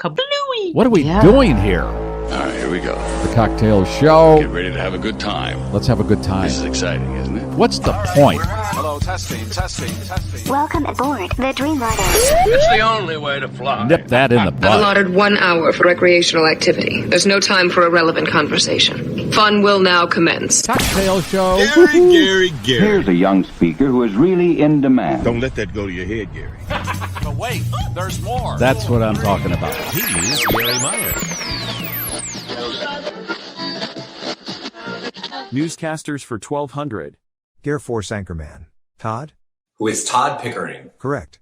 Kablooey! What are we doing here? All right, here we go. The cocktail show. Get ready to have a good time. Let's have a good time. This is exciting, isn't it? What's the point? Hello, testing. Welcome aboard the Dreamliner. It's the only way to fly. Nip that in the I've bud. allotted 1 hour for recreational activity. There's no time for irrelevant conversation. Fun will now commence. Cocktail show. Gary. Here's a young speaker who is really in demand. Don't let that go to your head, Gary. But wait, there's more. That's what I'm talking about. He's Gary Meier. Newscasters for 1200. GarrForce anchorman. Todd? Who is Todd Pickering. Correct.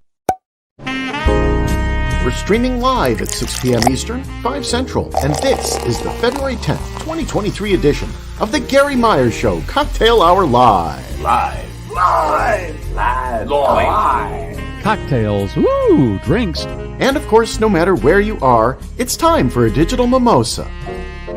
We're streaming live at 6 p.m. Eastern, 5 Central, and this is the February 10th, 2023 edition of the Gary Meier Show Cocktail Hour Live. Cocktails. Woo! Drinks. And of course, no matter where you are, it's time for a digital mimosa.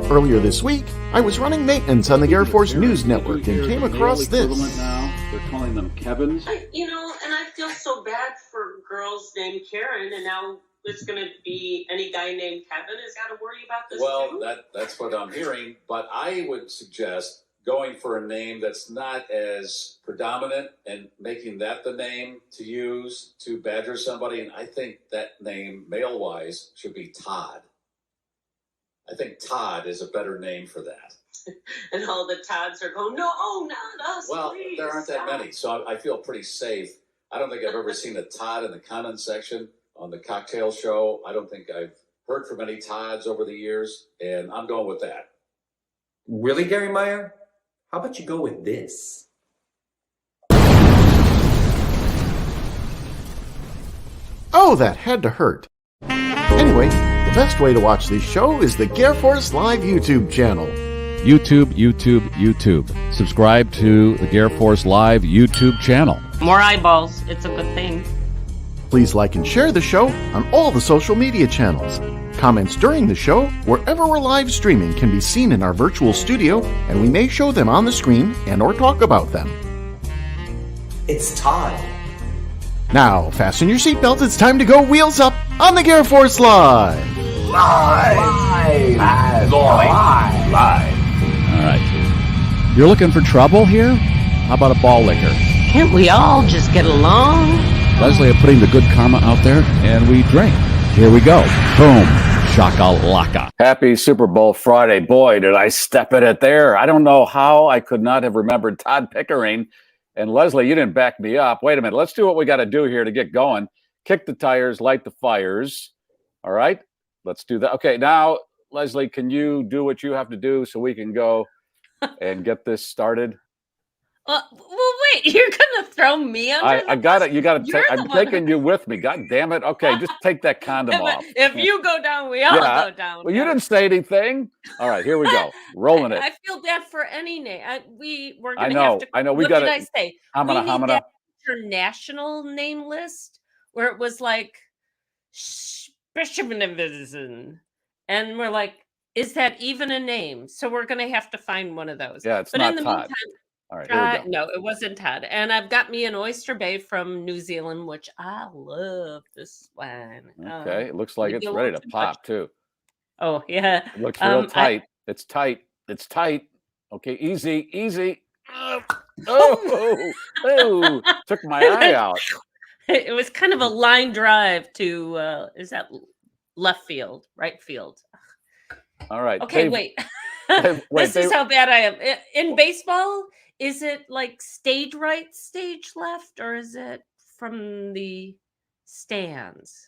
Earlier this week, I was running maintenance on the GarrForce News Network and came across this. Now. They're calling them Kevins. And I feel so bad for girls named Karen, and now it's going to be any guy named Kevin has got to worry about this too? That's what I'm hearing, but I would suggest going for a name that's not as predominant and making that the name to use to badger somebody, and I think that name, male-wise, should be Todd. I think Todd is a better name for that. And all the Todds are going, no, not us, Well, please, there aren't that stop. many, so I feel pretty safe. I don't think I've ever seen a Todd in the comment section on the cocktail show. I don't think I've heard from any Todds over the years, and I'm going with that. Really, Gary Meier? How about you go with this? Oh, that had to hurt. Anyway, the best way to watch this show is the GarrForce Live YouTube channel. YouTube. Subscribe to the GarrForce Live YouTube channel. More eyeballs. It's a good thing. Please like and share the show on all the social media channels. Comments during the show, wherever we're live streaming, can be seen in our virtual studio, and we may show them on the screen and or talk about them. It's Todd. Now, fasten your seatbelts. It's time to go wheels up on the GarrForce Live. All right. You're looking for trouble here? How about a ball liquor? Can't we all just get along? Leslie are putting the good karma out there, and we drink. Here we go. Boom. Shakalaka. Happy Super Bowl Friday. Boy, did I step in it there. I don't know how I could not have remembered Todd Pickering. And Leslie, you didn't back me up. Wait a minute. Let's do what we got to do here to get going. Kick the tires, light the fires. All right? Let's do that. Okay, now, Leslie, can you do what you have to do so we can go and get this started? Well, wait. You're going to throw me under I got it. You got to take. You're I'm the one taking you with me. God damn it. Okay, just take that condom off. If you go down, we all go down. Well, you didn't say anything. All right, here we go. Rolling it. I feel bad for any name. We're I going to know. have to. I know. We What got did it. I say? I'm We gonna. need that international name list where it was like Bishopinivison, and we're like, is that even a name? So we're going to have to find one of those. Yeah, it's but not in the Todd. meantime, All right, here we go. no, it wasn't Todd. And I've got me an Oyster Bay from New Zealand, which I love this wine. Okay, it looks like maybe it's a ready little to too pop much. too. Oh, yeah. It looks real tight. It's tight. It's tight. Okay, easy. Oh, took my eye out. It was kind of a line drive to, is that left field, right field? All right. Okay, Dave, wait. wait, This is how bad I am. In baseball, is it like stage right, stage left, or is it from the stands?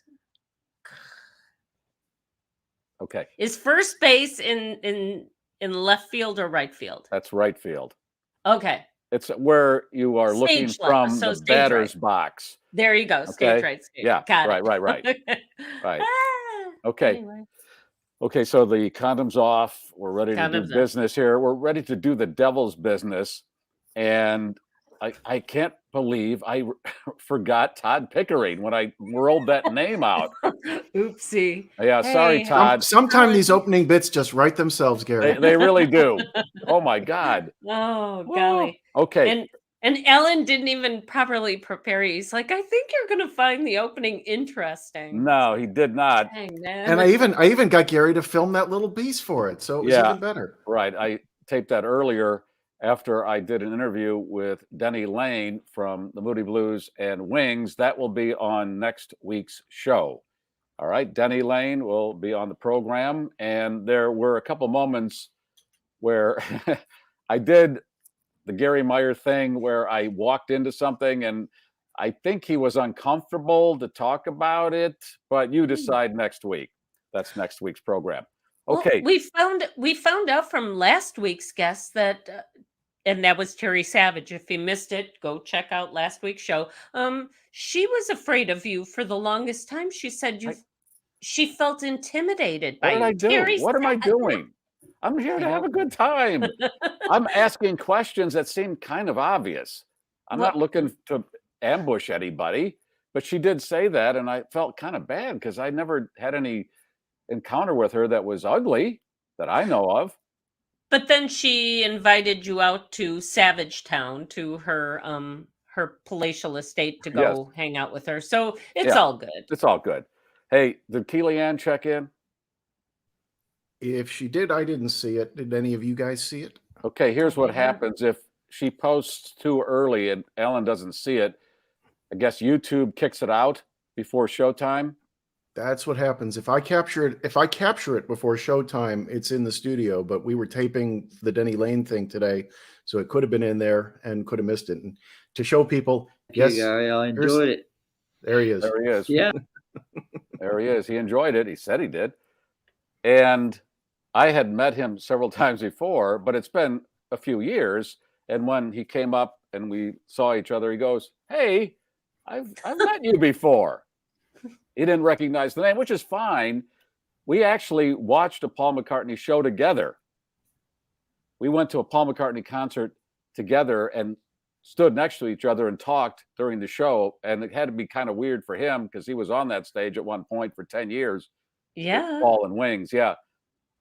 Okay, Is first base in left field or right field? that's right field. Okay, It's where you are looking Stage left, from so the stage batter's right. box. there you go. Stage Okay. right, stage. Yeah, Got right. it. Right. Ah, Okay. anyway. Okay, so the condom's off. We're ready to Condom's do off. business here. We're ready to do the devil's business. And I can't believe I forgot Todd Pickering when I rolled that name out. Oopsie. Yeah, sorry, Hey, Todd. Sometimes these opening bits just write themselves, Gary. They really do. Oh, my God. Oh, golly. Okay. And Ellen didn't even properly prepare you. He's like, I think you're going to find the opening interesting. No, he did not. Dang, man. And I even got Gary to film that little piece for it, so it was even better. Right. I taped that earlier after I did an interview with Denny Lane from the Moody Blues and Wings. That will be on next week's show. All right. Denny Lane will be on the program. And there were a couple moments where I did the Garry Meier thing where I walked into something and I think he was uncomfortable to talk about it, but you decide next week. That's next week's program. Okay. Well, we found out from last week's guest that and that was Terry Savage. If you missed it, go check out last week's show. She was afraid of you for the longest time. She said she felt intimidated by you. What did I do? Terry What am I doing? I'm here to have a good time. I'm asking questions that seem kind of obvious. I'm not looking to ambush anybody, but she did say that, and I felt kind of bad because I never had any encounter with her that was ugly that I know of. But then she invited you out to Savage Town to her palatial estate to go hang out with her. So it's all good. It's all good. Hey, did Kellyanne check in? If she did, I didn't see it. Did any of you guys see it? Okay, here's what happens if she posts too early and Ellen doesn't see it. I guess YouTube kicks it out before showtime. That's what happens. If I capture it before showtime, it's in the studio, but we were taping the Denny Lane thing today, so it could have been in there and could have missed it. And to show people, yes, Gary, I enjoyed it. There he is. There he is. Yeah. There he is. He enjoyed it. He said he did. And I had met him several times before, but it's been a few years. And when he came up and we saw each other, he goes, "Hey, I've met you before." He didn't recognize the name, which is fine. We actually watched a Paul McCartney show together. We went to a Paul McCartney concert together and stood next to each other and talked during the show. And it had to be kind of weird for him because he was on that stage at one point for 10 years. Yeah. Paul and Wings. Yeah.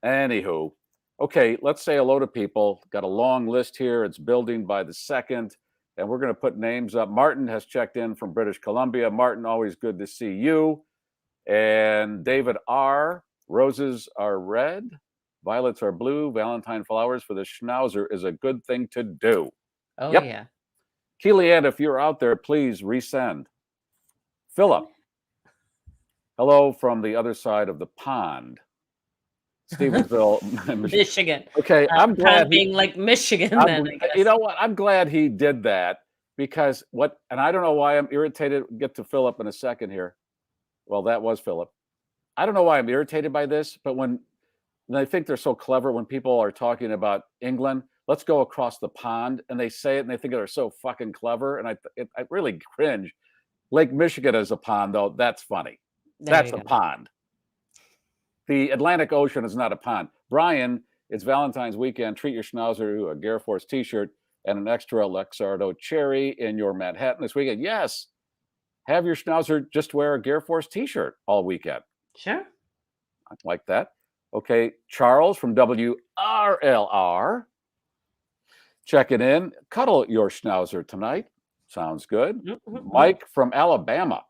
Anywho. Okay, let's say hello to people. Got a long list here. It's building by the second. And we're going to put names up. Martin has checked in from British Columbia. Martin, always good to see you. And David R. Roses are red. Violets are blue. Valentine flowers for the schnauzer is a good thing to do. Oh, yeah. Kellyanne, if you're out there, please resend. Philip. Hello from the other side of the pond. Stevensville, Michigan. Okay, I'm glad being like Michigan. Then I guess. You know what? I'm glad he did that because and I don't know why I'm irritated. Get to Philip in a second here. Well, that was Philip. I don't know why I'm irritated by this, but when I think they're so clever when people are talking about England, let's go across the pond, and they say it and they think they're so fucking clever, and I really cringe. Lake Michigan is a pond, though. That's funny. That's a pond. The Atlantic Ocean is not a pond. Brian, it's Valentine's weekend. Treat your schnauzer to a GarrForce t-shirt and an extra Luxardo cherry in your Manhattan this weekend. Yes. Have your schnauzer just wear a GarrForce t-shirt all weekend. Sure. I like that. Okay. Charles from WRLR. Checking in. Cuddle your schnauzer tonight. Sounds good. Mm-hmm. Mike from Alabama.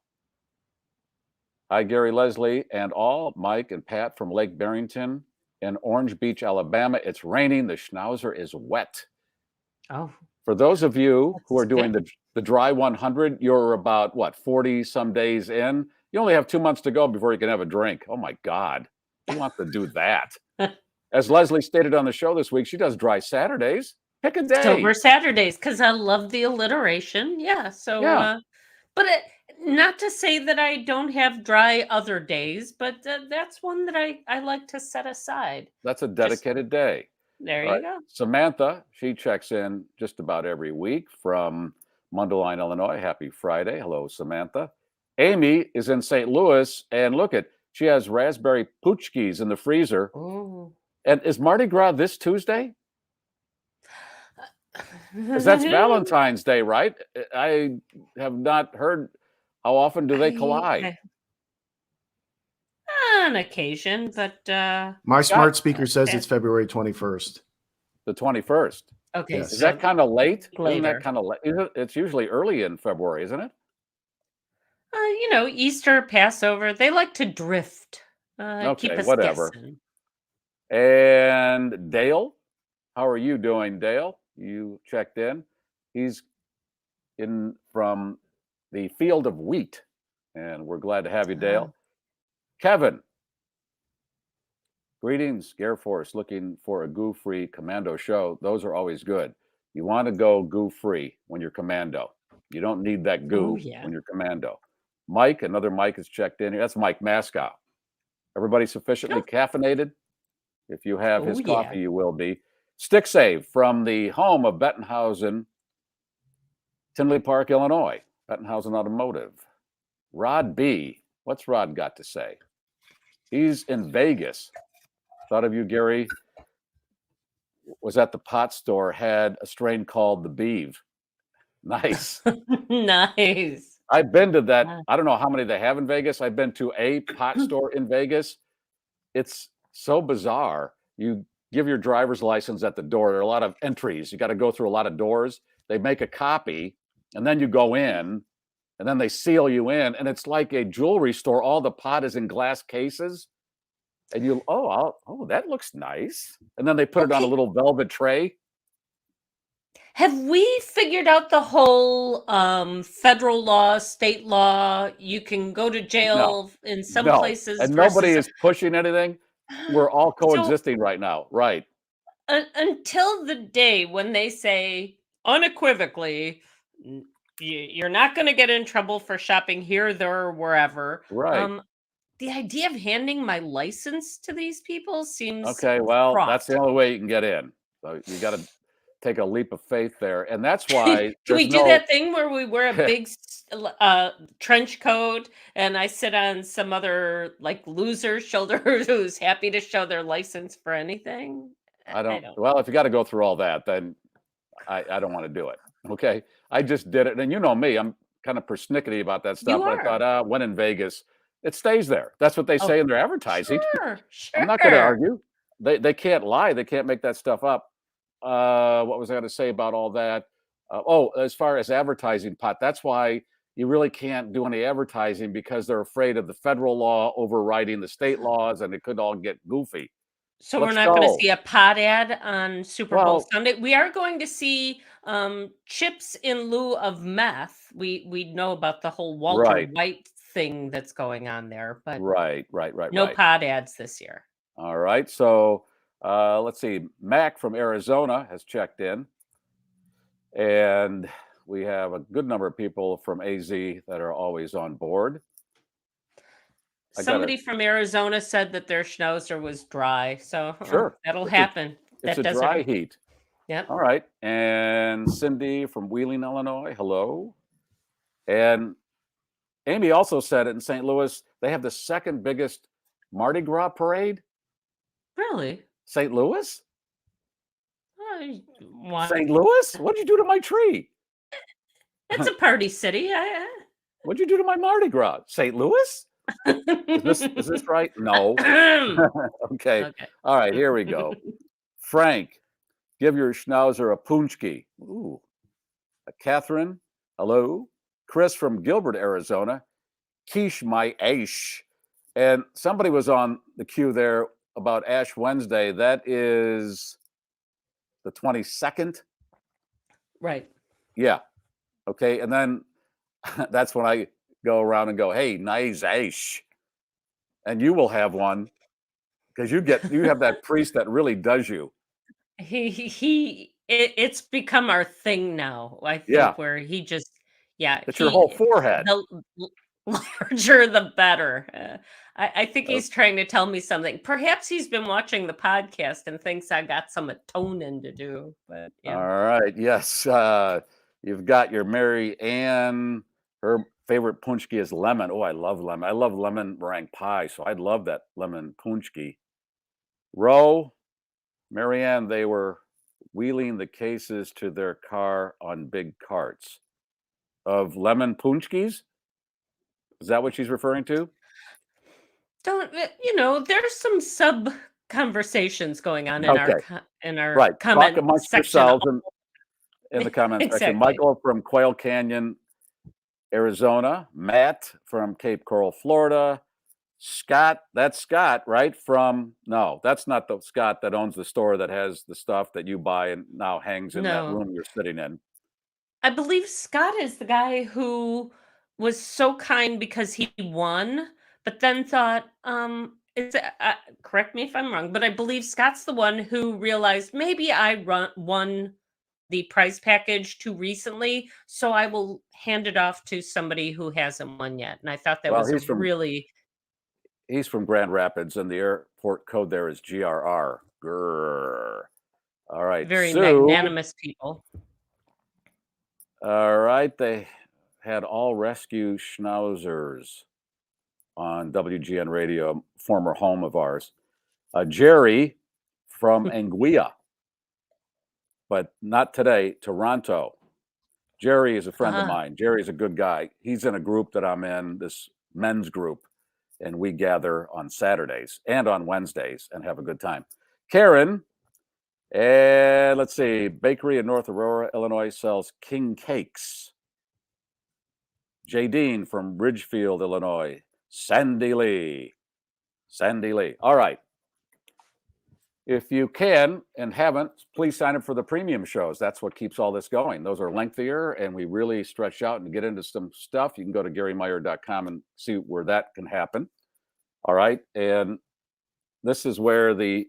Hi, Gary, Leslie, and all. Mike and Pat from Lake Barrington in Orange Beach, Alabama. It's raining. The schnauzer is wet. Oh. For those of you who are doing the dry 100, you're about, 40 some days in. You only have 2 months to go before you can have a drink. Oh, my God. Who wants to do that? As Leslie stated on the show this week, she does dry Saturdays. Pick a day. Sober Saturdays, because I love the alliteration. Yeah. So, but not to say that I don't have dry other days, but that's one that I like to set aside. That's a dedicated day. There you go. Samantha, she checks in just about every week from Mundelein, Illinois. Happy Friday. Hello, Samantha. Amy is in St. Louis, and look she has raspberry poochkies in the freezer. Oh. And is Mardi Gras this Tuesday? Because that's Valentine's Day, right? I have not heard. How often do they collide? On occasion, but my smart speaker says it's February 21st. The 21st. Okay, Is that so kind of late? Isn't that later. kind of late? It's usually early in February, isn't it? Easter, Passover, they like to drift, keep Okay, us whatever. guessing. And Dale, how are you doing, Dale? You checked in. He's in from the field of wheat, and we're glad to have you, Dale. Kevin, greetings, GarrForce. Looking for a goo-free Commando show. Those are always good. You want to go goo-free when you're Commando. You don't need that goo Yeah. when you're Commando. Mike, another Mike has checked in here. That's Mike Mascow. Everybody sufficiently caffeinated? If you have his Yeah. coffee, you will be. Stick Save from the home of Bettenhausen, Tinley Park, Illinois. Bettenhausen Automotive. Rod B. What's Rod got to say? He's in Vegas. Thought of you, Gary. Was at the pot store, had a strain called the Beeve. Nice. Nice. I've been to that. I don't know how many they have in Vegas. I've been to a pot store in Vegas. It's so bizarre. You give your driver's license at the door. There are a lot of entries. You got to go through a lot of doors. They make a copy, and then you go in, and then they seal you in. And it's like a jewelry store. All the pot is in glass cases. And you, that looks nice. And then they put it on a little velvet tray. Have we figured out the whole federal law, state law? You can go to jail in some places, and versus nobody is pushing anything. We're all coexisting right now, right? Until the day when they say unequivocally, you're not going to get in trouble for shopping here, there, or wherever. Right. The idea of handing my license to these people seems okay. Well, fraught. that's the only way you can get in. So you got to take a leap of faith there, and that's why. Can we do that thing where we wear a big trench coat and I sit on some other like loser's shoulder who's happy to show their license for anything? I don't. Well, if you got to go through all that, then I don't want to do it. Okay, I just did it, and you know me, I'm kind of persnickety about that stuff. You But I are. thought, when in Vegas, it stays there. That's what they say in their advertising. Sure. I'm not going to argue. They can't lie. They can't make that stuff up. What was I going to say about all that? As far as advertising pot, that's why you really can't do any advertising, because they're afraid of the federal law overriding the state laws, and it could all get goofy. So we're not going to see a pot ad on Super Bowl Sunday. We are going to see chips in lieu of meth. We know about the whole Walter White thing that's going on there, but right. No pot ads this year. All right. So let's see. Mac from Arizona has checked in, and we have a good number of people from AZ that are always on board. Somebody from Arizona said that their schnauzer was dry, so sure, that'll happen. It's a dry heat. Yep. All right. And Cindy from Wheeling, Illinois. Hello. And Amy also said it in St. Louis. They have the second biggest Mardi Gras parade. Really? St. Louis? Why? St. Louis? What'd you do to my tree? It's a party city. What'd you do to my Mardi Gras? St. Louis? Is this right? No. Okay. All right, here we go. Frank, give your schnauzer a punchki. Ooh. Catherine, hello. Chris from Gilbert, Arizona. Quiche my Ash. And somebody was on the queue there about Ash Wednesday. That is the 22nd. Right. Yeah. Okay. And then that's when I go around and go, hey, nice Ash. And you will have one, because you have that priest that really does you. It's become our thing now. I think where he just, it's your whole forehead. The larger, the better. I think he's trying to tell me something. Perhaps he's been watching the podcast and thinks I got some atoning to do. But yeah. All right. Yes. You've got your Mary Ann. Her favorite punchki is lemon. Oh, I love lemon. I love lemon meringue pie, so I'd love that lemon punchki. Roe, Marianne, they were wheeling the cases to their car on big carts of lemon punchkis. Is that what she's referring to? There's some conversations going on in Okay. our Right. Talk comment amongst section. yourselves in the comment section. Exactly. Michael from Quail Canyon, Arizona. Matt from Cape Coral, Florida. Scott, that's Scott, right? No, that's not the Scott that owns the store that has the stuff that you buy and now hangs in that No. room you're sitting in. I believe Scott is the guy who was so kind because he won, but then thought, correct me if I'm wrong, but I believe Scott's the one who realized maybe I won the prize package too recently, so I will hand it off to somebody who hasn't won yet. And I thought that Well, was a really he's from Grand Rapids, and the airport code there is GRR. Grrr. All right, very Sue. magnanimous people. All right, they had all rescue schnauzers on WGN Radio, former home of ours. Jerry from Anguilla, but not today, Toronto. Jerry is a friend of mine. Jerry's a good guy. He's in a group that I'm in, this men's group, and we gather on Saturdays and on Wednesdays and have a good time. Karen, and let's see, bakery in North Aurora, Illinois sells king cakes. Jay Dean from Ridgefield, Illinois. Sandy Lee. All right. If you can and haven't, please sign up for the premium shows. That's what keeps all this going. Those are lengthier, and we really stretch out and get into some stuff. You can go to GarryMeier.com and see where that can happen. All right. And this is where the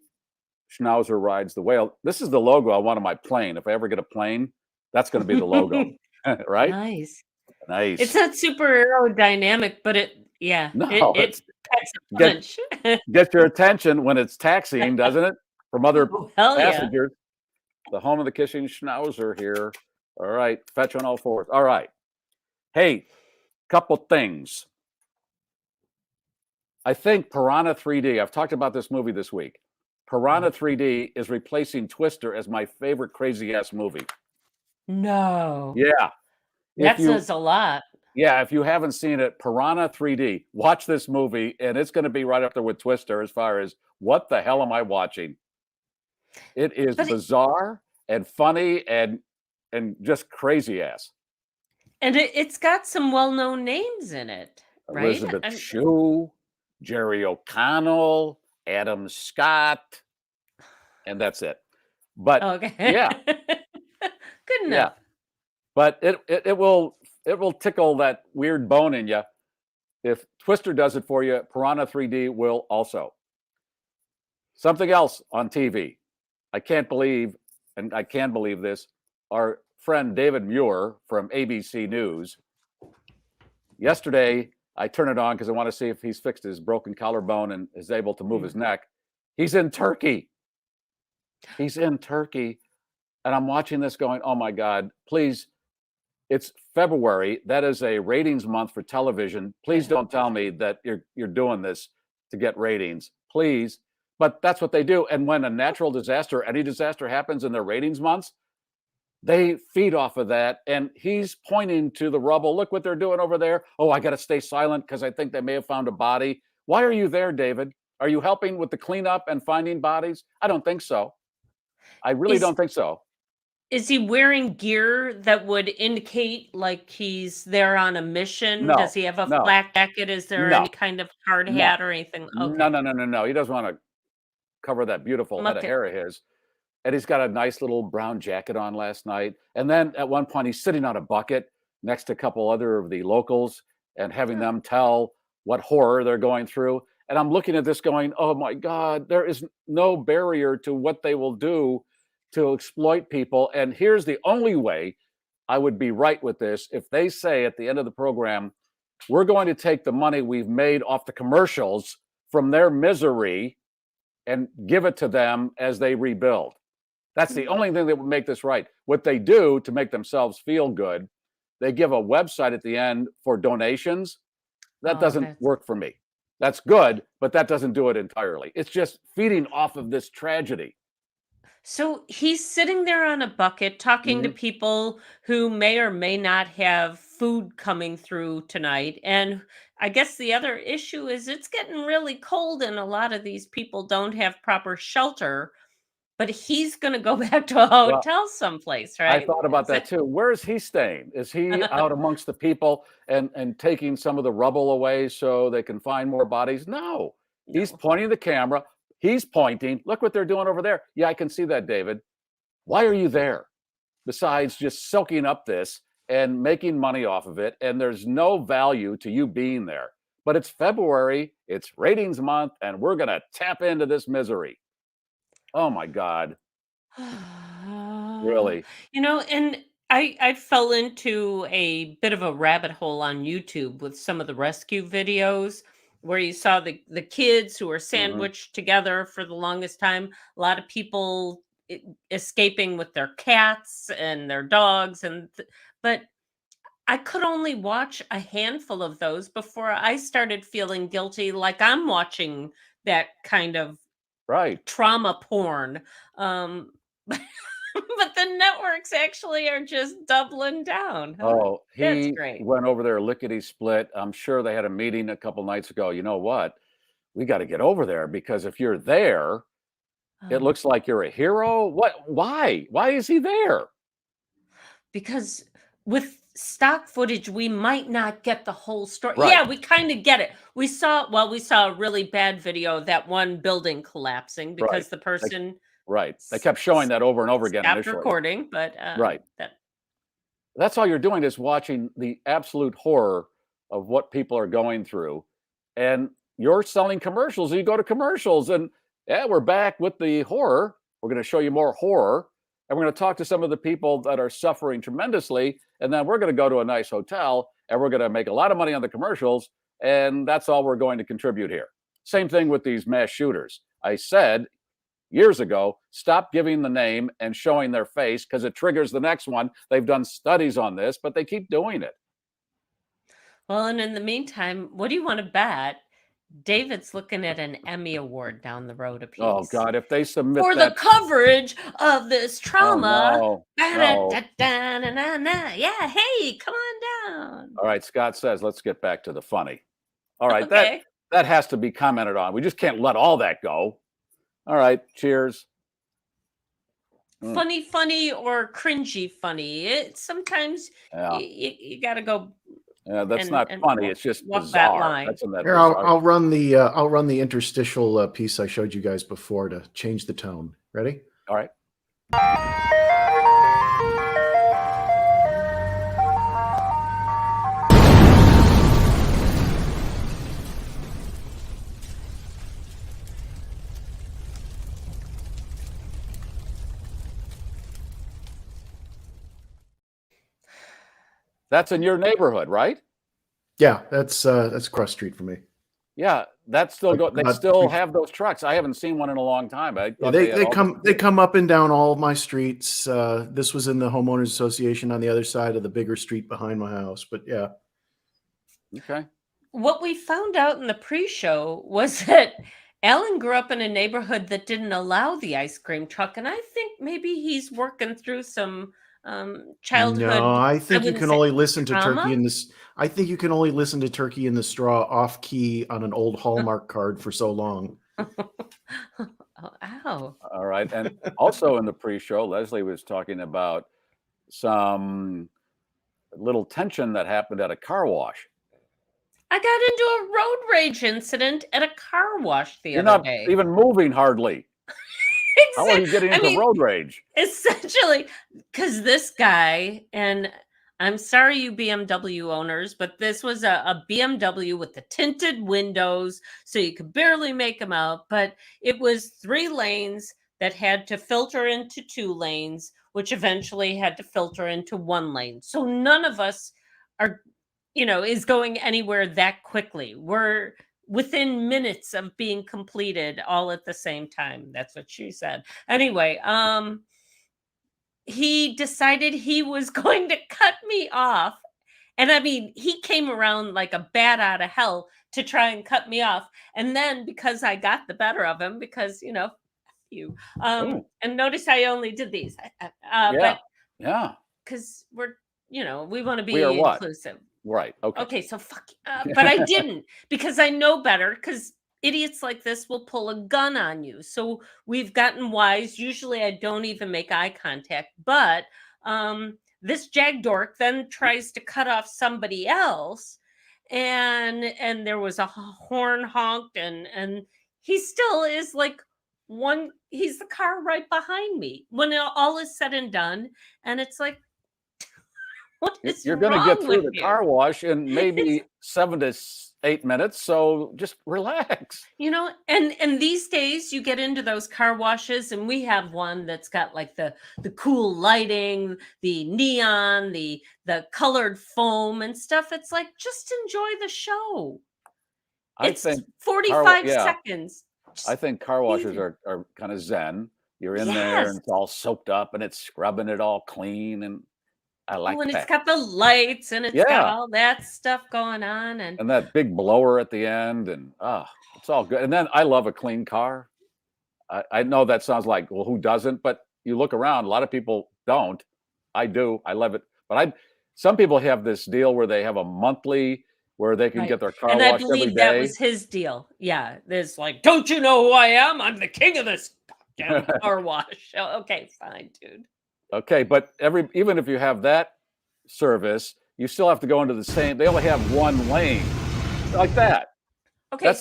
Schnauzer rides the whale. This is the logo I want on my plane. If I ever get a plane, that's going to be the logo. Right? Nice. Nice. It's not super aerodynamic, but it packs a punch. Get your attention when it's taxiing, doesn't it? From other passengers. Yeah. The home of the kissing Schnauzer here. All right. Fetch on all fours. All right. Hey, couple things. I think Piranha 3D, I've talked about this movie this week. Piranha 3D is replacing Twister as my favorite crazy ass movie. No. Yeah. That says a lot. Yeah, if you haven't seen it, Piranha 3D, watch this movie, and it's going to be right up there with Twister as far as what the hell am I watching? It is bizarre and funny and just crazy ass. And it's got some well-known names in it, right? Elizabeth Shue, Jerry O'Connell, Adam Scott, and that's it. But yeah, good enough. Yeah. But it will tickle that weird bone in you. If Twister does it for you, Piranha 3D will also. Something else on TV. I can't believe, and I can believe this, our friend David Muir from ABC News. Yesterday, I turned it on because I want to see if he's fixed his broken collarbone and is able to move his neck. He's in Turkey. And I'm watching this going, oh my God, please. It's February. That is a ratings month for television. Please don't tell me that you're doing this to get ratings, please. But that's what they do. And when a natural disaster, any disaster happens in their ratings months, they feed off of that. And he's pointing to the rubble. Look what they're doing over there. Oh, I got to stay silent because I think they may have found a body. Why are you there, David? Are you helping with the cleanup and finding bodies? I don't think so. I really don't think so. Is he wearing gear that would indicate like he's there on a mission? No, Does he have a flak jacket? Is there any kind of hard hat or anything? Okay. No. He doesn't want to cover that beautiful head of hair of his. And he's got a nice little brown jacket on last night. And then at one point, he's sitting on a bucket next to a couple other of the locals and having them tell what horror they're going through. And I'm looking at this going, oh my God, there is no barrier to what they will do to exploit people. And here's the only way I would be right with this. If they say at the end of the program, we're going to take the money we've made off the commercials from their misery and give it to them as they rebuild. That's the only thing that would make this right. What they do to make themselves feel good, they give a website at the end for donations. That doesn't work for me. That's good, but that doesn't do it entirely. It's just feeding off of this tragedy. So he's sitting there on a bucket talking to people who may or may not have food coming through tonight. And I guess the other issue is it's getting really cold and a lot of these people don't have proper shelter, but he's going to go back to a Well, hotel someplace, I right? thought about Is that it? too. Where is he staying? Is he out amongst the people and taking some of the rubble away so they can find more bodies? No. He's No. pointing the camera. He's pointing. Look what they're doing over there. Yeah, I can see that, David. Why are you there? Besides just soaking up this and making money off of it, and there's no value to you being there. But it's February, it's ratings month, and we're going to tap into this misery. Oh my God. Really? And I fell into a bit of a rabbit hole on YouTube with some of the rescue videos where you saw the kids who were Hmm. sandwiched together for the longest time. A lot of people escaping with their cats and their dogs but I could only watch a handful of those before I started feeling guilty like I'm watching that kind of Right. trauma porn. But the networks actually are just doubling down, huh? Oh, That's he great. went over there lickety split. I'm sure they had a meeting a couple nights ago. You know what? We got to get over there because if you're there, it Oh, looks like you're a hero. What? Why? Why is he there? because with stock footage, we might not get the whole story. Right. Yeah, we kind of get it. We saw a really bad video of that one building collapsing Right. because the They, person right. They kept showing that over and over again stopped initially. recording, but Right. that That's all you're doing is watching the absolute horror of what people are going through. And you're selling commercials. You go to commercials and yeah, we're back with the horror. We're going to show you more horror. And we're going to talk to some of the people that are suffering tremendously. And then we're going to go to a nice hotel and we're going to make a lot of money on the commercials. And that's all we're going to contribute here. Same thing with these mass shooters. I said years ago, stop giving the name and showing their face because it triggers the next one. They've done studies on this, but they keep doing it. well, and in the meantime, what do you want to bet? David's looking at an Emmy Award down the road Oh apiece God, if they submit for the that, coverage of this oh trauma. no, no. Ba-da-da-da-na-na-na. Yeah, hey, come on down. All right, Scott says, let's get back to the funny. All right, that Okay. that has to be commented on. We just can't let all that go. All right, cheers. Mm, Funny or cringy funny. It sometimes yeah, you got to go yeah, that's and not funny. walk, It's just walk that bizarre. line. That's in that Here, bizarre. I'll run the interstitial piece I showed you guys before to change the tone. Ready? All right. That's in your neighborhood, right? Yeah, that's across the street from me. Yeah, that's still go. They About still 3 have those trucks. I haven't seen one in a long time. I Yeah, thought they had they all come this- they come up and down all of my streets. This was in the homeowners association on the other side of the bigger street behind my house. But yeah, Okay. What we found out in the pre-show was that Alan grew up in a neighborhood that didn't allow the ice cream truck, and I think maybe he's working through some childhood. no, I I think you wouldn't can say only listen to trauma. Turkey in this. I think you can only listen to Turkey in the Straw off key on an old Hallmark card for so long. Oh, ow. All right. And also in the pre-show, Leslie was talking about some little tension that happened at a car wash. I got into a road rage incident at a car wash the You're other not day. even moving hardly. How are you getting I into mean, road rage? essentially, because this guy, and I'm sorry, you BMW owners, but this was a BMW with the tinted windows, so you could barely make them out. But it was 3 lanes that had to filter into 2 lanes, which eventually had to filter into 1 lane. So none of us are, is going anywhere that quickly. We're within minutes of being completed all at the same time. That's what she said. Anyway, he decided he was going to cut me off. And I mean, he came around like a bat out of hell to try and cut me off. And then because I got the better of him, because, you, Oh, and notice I only did these, yeah. but Yeah. because we want to We are be what? inclusive. Right. Okay. Okay, so fuck. But I didn't because I know better. Because idiots like this will pull a gun on you. So we've gotten wise. Usually, I don't even make eye contact. But this jag dork then tries to cut off somebody else, and there was a horn honked, and he still is like one. He's the car right behind me when all is said and done, and it's like. What is You're going to get wrong through with the you? car wash in maybe 7 to 8 minutes. So just relax. And these days you get into those car washes, and we have one that's got like the cool lighting, the neon, the colored foam and stuff. It's like, just enjoy the show. It's 45 seconds. I think car washers are kind of zen. You're in there and it's all soaked up and it's scrubbing it all clean, and I like and that. it's got the lights and it's got all that stuff going on, and that big blower at the end, and it's all good. And then I love a clean car. I know that sounds like, well, who doesn't? But you look around, a lot of people don't. I do. I love it. But some people have this deal where they have a monthly where they can get their car washed every day. And I believe that was his deal. Yeah, there's like, don't you know who I am? I'm the king of this goddamn car wash. Okay, fine, dude. Okay, but even if you have that service, you still have to go into the same. They only have one lane, like that. Okay,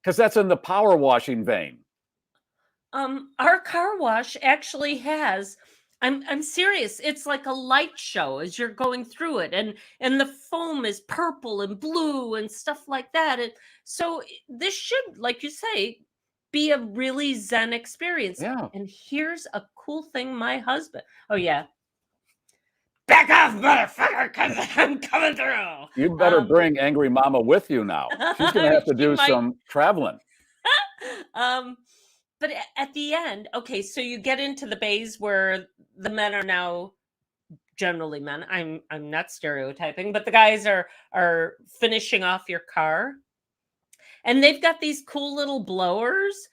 because that's in the power washing vein. Our car wash actually has. I'm serious. It's like a light show as you're going through it, and the foam is purple and blue and stuff like that. And so this should, like you say, be a really zen experience. Yeah. And here's a cool thing, my husband. Oh yeah. Back off, motherfucker, because I'm coming through. You better bring Angry Mama with you now. She's going to have to do some traveling. But at the end, okay, so you get into the bays where the men are now generally men. I'm not stereotyping, but the guys are finishing off your car. And they've got these cool little blowers,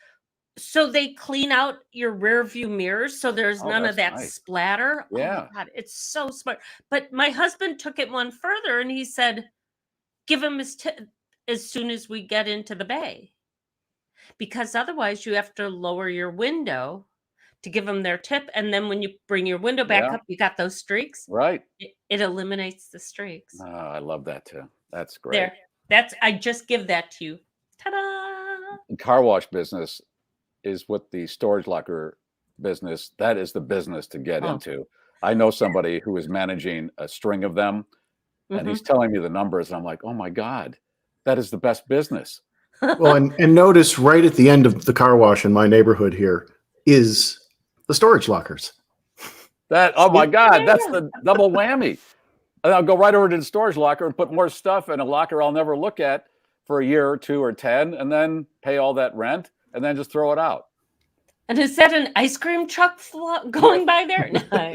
so they clean out your rear view mirrors, so there's none of that splatter. Yeah. Oh my God, it's so smart. But my husband took it one further, and he said, give him his tip as soon as we get into the bay, because otherwise you have to lower your window to give them their tip, and then when you bring your window back up, you got those streaks. Right. It eliminates the streaks. Oh, I love that too. That's great. I just give that to you. Ta-da! The car wash business is what the storage locker business, that is the business to get into. I know somebody who is managing a string of them, and he's telling me the numbers, and I'm like, oh my God, that is the best business. Well, and notice right at the end of the car wash in my neighborhood here is the storage lockers. Oh my God, that's the double whammy. And I'll go right over to the storage locker and put more stuff in a locker I'll never look at for a year or 2 or 10, and then pay all that rent and then just throw it out. And is that an ice cream truck going by there? No.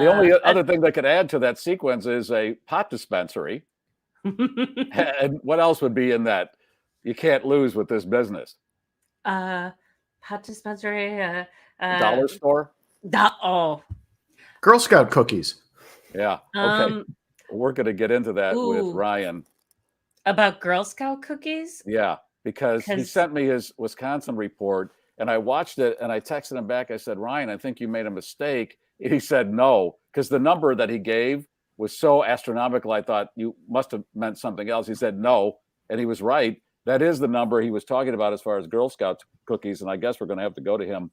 The only other thing that could add to that sequence is a pot dispensary. And what else would be in that? You can't lose with this business. Pot dispensary. Dollar store. Girl Scout cookies. Yeah. Okay. We're going to get into that with Ryan. About Girl Scout cookies? Yeah, because he sent me his Wisconsin report, and I watched it, and I texted him back. I said, Ryan, I think you made a mistake. He said no, because the number that he gave was so astronomical. I thought you must have meant something else. He said no, and he was right. That is the number he was talking about as far as Girl Scout cookies, and I guess we're going to have to go to him.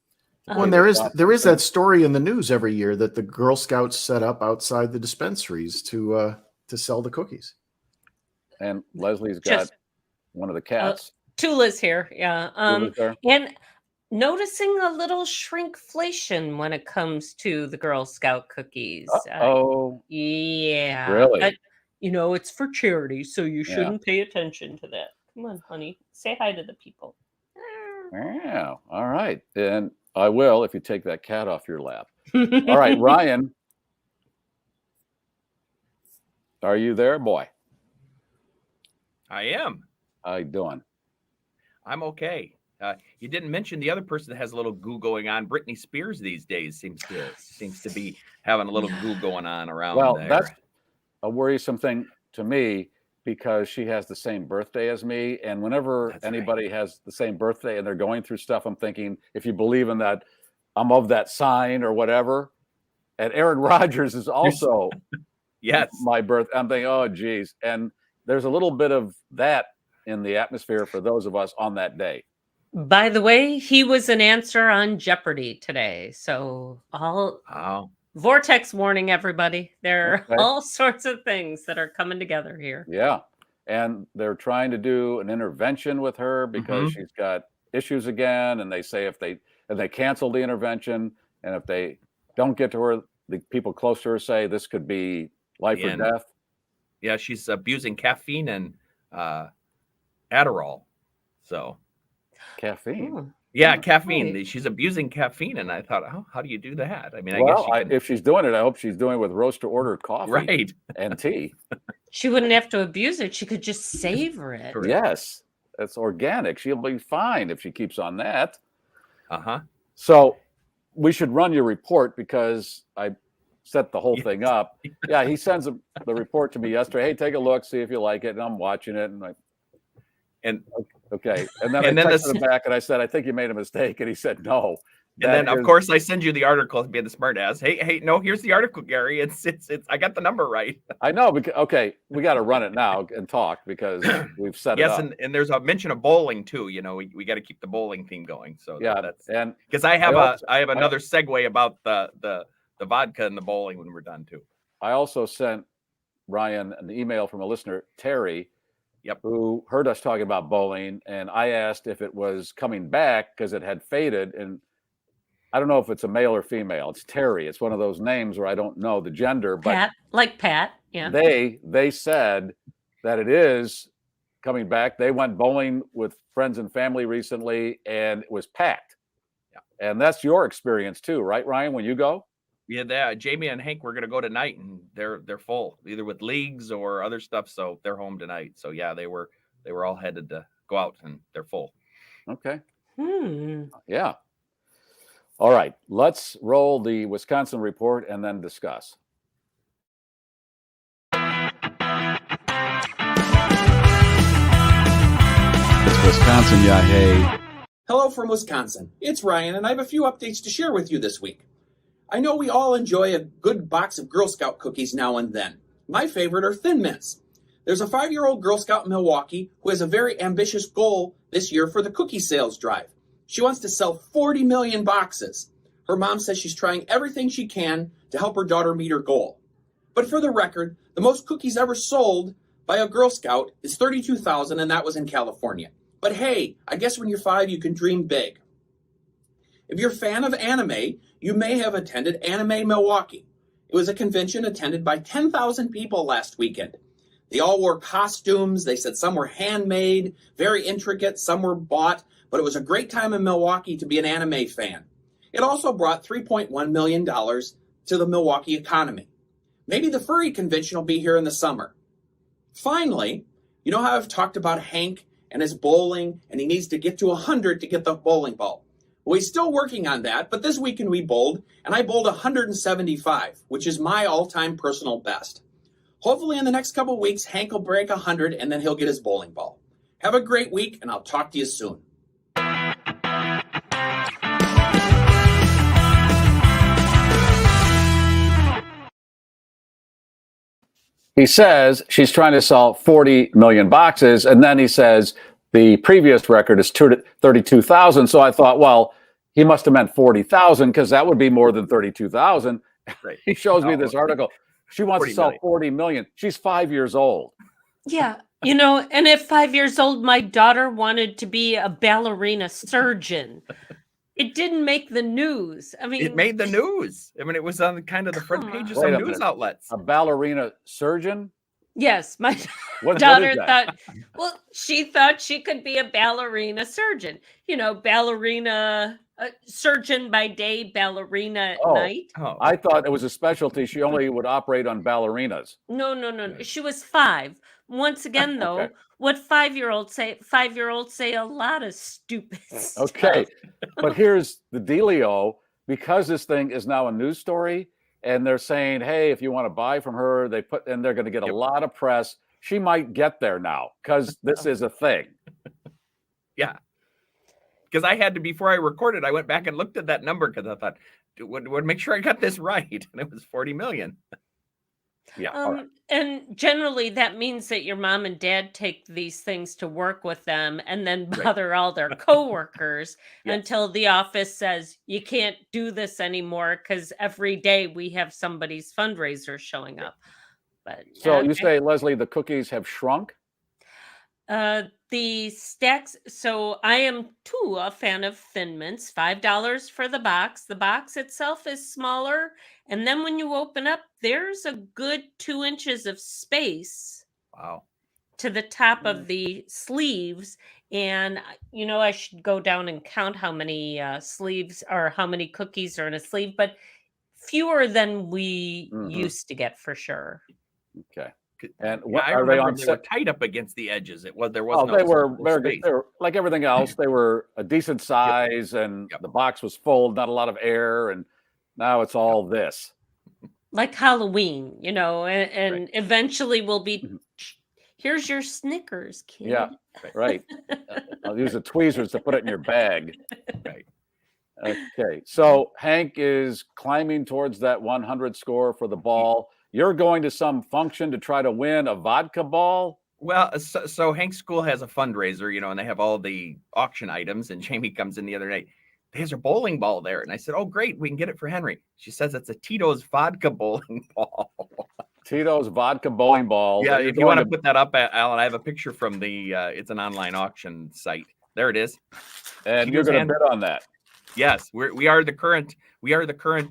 Well, and there is that story in the news every year that the Girl Scouts set up outside the dispensaries to sell the cookies. And Leslie's got one of the cats. Tula's here, yeah. And noticing a little shrinkflation when it comes to the Girl Scout cookies. Yeah. Really? But, it's for charity, so you shouldn't pay attention to that. Come on, honey. Say hi to the people. Yeah. All right. And I will if you take that cat off your lap. All right, Ryan. Are you there, boy? I am. How you doing? I'm okay. You didn't mention the other person that has a little goo going on. Britney Spears these days seems to be having a little goo going on around there. That's a worrisome thing. to me because she has the same birthday as me. And whenever anybody has the same birthday and they're going through stuff, I'm thinking, if you believe in that, I'm of that sign or whatever. And Aaron Rodgers is also my birth. I'm thinking, oh, geez. And there's a little bit of that in the atmosphere for those of us on that day. By the way, he was an answer on Jeopardy today. So Vortex warning, everybody. There are all sorts of things that are coming together here. Yeah. And they're trying to do an intervention with her because she's got issues again. And they say if they cancel the intervention and if they don't get to her, the people close to her say this could be life or death. Yeah, she's abusing caffeine and Adderall. So caffeine. Yeah, caffeine. Right. She's abusing caffeine, and I thought, how do you do that? I mean, I guess if she's doing it, I hope she's doing it with roast to order coffee, and tea. She wouldn't have to abuse it; she could just savor it. Yes, it's organic. She'll be fine if she keeps on that. So we should run your report because I set the whole thing up. Yeah, he sends the report to me yesterday. Hey, take a look, see if you like it, and I'm watching it, and okay. And then I texted him back and I said, I think you made a mistake. And he said, no. And then, of course, I send you the article being the smart ass. Hey, no, here's the article, Gary. It's I got the number right. I know. Okay. We got to run it now and talk because we've set it up. Yes. And there's a mention of bowling too. You know, we got to keep the bowling theme going. So that's, and because I have another segue about the vodka and the bowling when we're done too. I also sent Ryan an email from a listener, Terry, who heard us talking about bowling, and I asked if it was coming back because it had faded, and I don't know if it's a male or female. It's Terry. It's one of those names where I don't know the gender, but Pat. Yeah. They said that it is coming back. They went bowling with friends and family recently, and it was packed. Yeah. And that's your experience too, right, Ryan? When you go. Yeah, Jamie and Hank were going to go tonight, and they're full, either with leagues or other stuff. So they're home tonight. So yeah, they were all headed to go out, and they're full. Okay. Yeah. All right. Let's roll the Wisconsin report and then discuss. It's Wisconsin, yeah. Hey. Hello from Wisconsin. It's Ryan, and I have a few updates to share with you this week. I know we all enjoy a good box of Girl Scout cookies now and then. My favorite are Thin Mints. There's a 5-year-old Girl Scout in Milwaukee who has a very ambitious goal this year for the cookie sales drive. She wants to sell 40 million boxes. Her mom says she's trying everything she can to help her daughter meet her goal. But for the record, the most cookies ever sold by a Girl Scout is 32,000, and that was in California. But hey, I guess when you're 5, you can dream big. If you're a fan of anime, you may have attended Anime Milwaukee. It was a convention attended by 10,000 people last weekend. They all wore costumes. They said some were handmade, very intricate, some were bought, but it was a great time in Milwaukee to be an anime fan. It also brought $3.1 million to the Milwaukee economy. Maybe the furry convention will be here in the summer. Finally, you know how I've talked about Hank and his bowling, and he needs to get to 100 to get the bowling ball. Well, he's still working on that, but this weekend we bowled, and I bowled 175, which is my all-time personal best. Hopefully in the next couple of weeks, Hank will break 100, and then he'll get his bowling ball. Have a great week, and I'll talk to you soon. He says she's trying to sell 40 million boxes, and then he says the previous record is 32,000. So I thought, well, he must have meant 40,000 because that would be more than 32,000. Right. He shows me this article. She wants to sell 40 million. She's 5 years old. Yeah. You know, and at 5 years old, my daughter wanted to be a ballerina surgeon. It didn't make the news. I mean, it made the news. I mean, it was on kind of the front page of some news outlets. A ballerina surgeon? Yes, my daughter thought, well, she thought she could be a ballerina surgeon. You know, ballerina surgeon by day, ballerina at night. Oh, I thought it was a specialty. She only would operate on ballerinas. No. She was 5. Once again, though, what 5-year-olds say? 5-year-olds say a lot of stupid stuff. Okay, but here's the dealio. Because this thing is now a news story, and they're saying, hey, if you want to buy from her, they're going to get a lot of press. She might get there now because this is a thing. Yeah. Because I had to, before I recorded, I went back and looked at that number because I thought, would make sure I got this right. And it was 40 million. Yeah. And generally that means that your mom and dad take these things to work with them and then bother all their coworkers until the office says you can't do this anymore because every day we have somebody's fundraiser showing up. But so you say, Leslie, the cookies have shrunk? The stacks. So I am too a fan of Thin Mints. $5 for the box. The box itself is smaller, and then when you open up, there's a good 2 inches of space. Wow. To the top of the sleeves, and I should go down and count how many sleeves or how many cookies are in a sleeve, but fewer than we used to get for sure. Okay. And I remember they were tight up against the edges. There was they were like everything else. They were a decent size, and the box was full, not a lot of air, and now it's all this. Like Halloween, and eventually we'll be. Here's your Snickers, kid. Yeah, right. I'll use the tweezers to put it in your bag. Right. Okay, so Hank is climbing towards that 100 score for the ball. You're going to some function to try to win a vodka ball? Well, so Hank's school has a fundraiser, and they have all the auction items. And Jamie comes in the other night. There's a bowling ball there. And I said, oh, great. We can get it for Henry. She says it's a Tito's vodka bowling ball. Tito's vodka bowling ball. Yeah, if you want to put that up, Alan, I have a picture from it's an online auction site. There it is. And you're going to bid on that? Yes, we are the current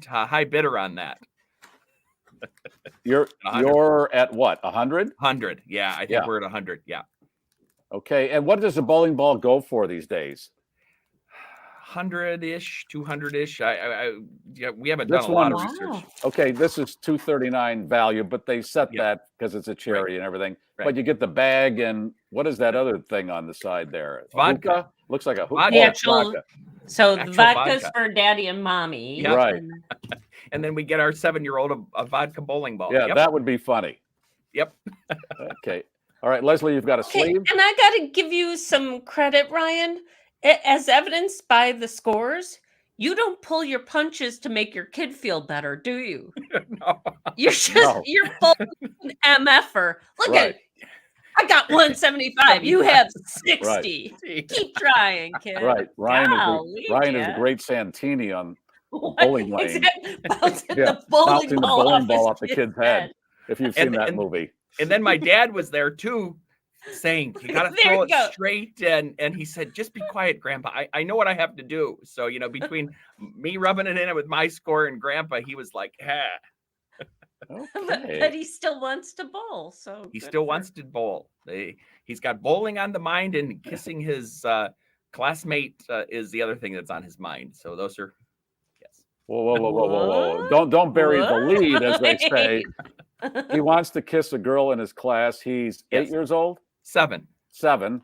high bidder on that. You're at what, 100? 100, yeah. I think we're at 100, yeah. Okay, and what does a bowling ball go for these days? 100-ish, 200-ish. We haven't done a lot of research. Okay, this is $239 value, but they set that because it's a cherry and everything. Right. But you get the bag, and what is that other thing on the side there? Vodka. Hookah? Looks like a hookah. The actual, so the vodka's for daddy and mommy. Yep. Right. And then we get our 7-year-old a vodka bowling ball. Yeah, that would be funny. Yep. Okay. All right, Leslie, you've got a sleeve. And I got to give you some credit, Ryan. As evidenced by the scores, you don't pull your punches to make your kid feel better, do you? No. You're full MFer. Look at I got 175. You have 60. Right. Keep trying, kid. Right. Ryan is a great Santini on bowling lane. Bouncing the bowling ball off the kid's head. If you've seen that movie. And then my dad was there too, saying you gotta throw it straight, and he said, just be quiet, Grandpa. I know what I have to do. So between me rubbing it in with my score and Grandpa, he was like, Okay. But he still wants to bowl. So he still wants to bowl. He's got bowling on the mind, and kissing his classmate is the other thing that's on his mind. So those are Whoa. Don't bury the lead, as they say. He wants to kiss a girl in his class. He's 8 years old? 7. 7.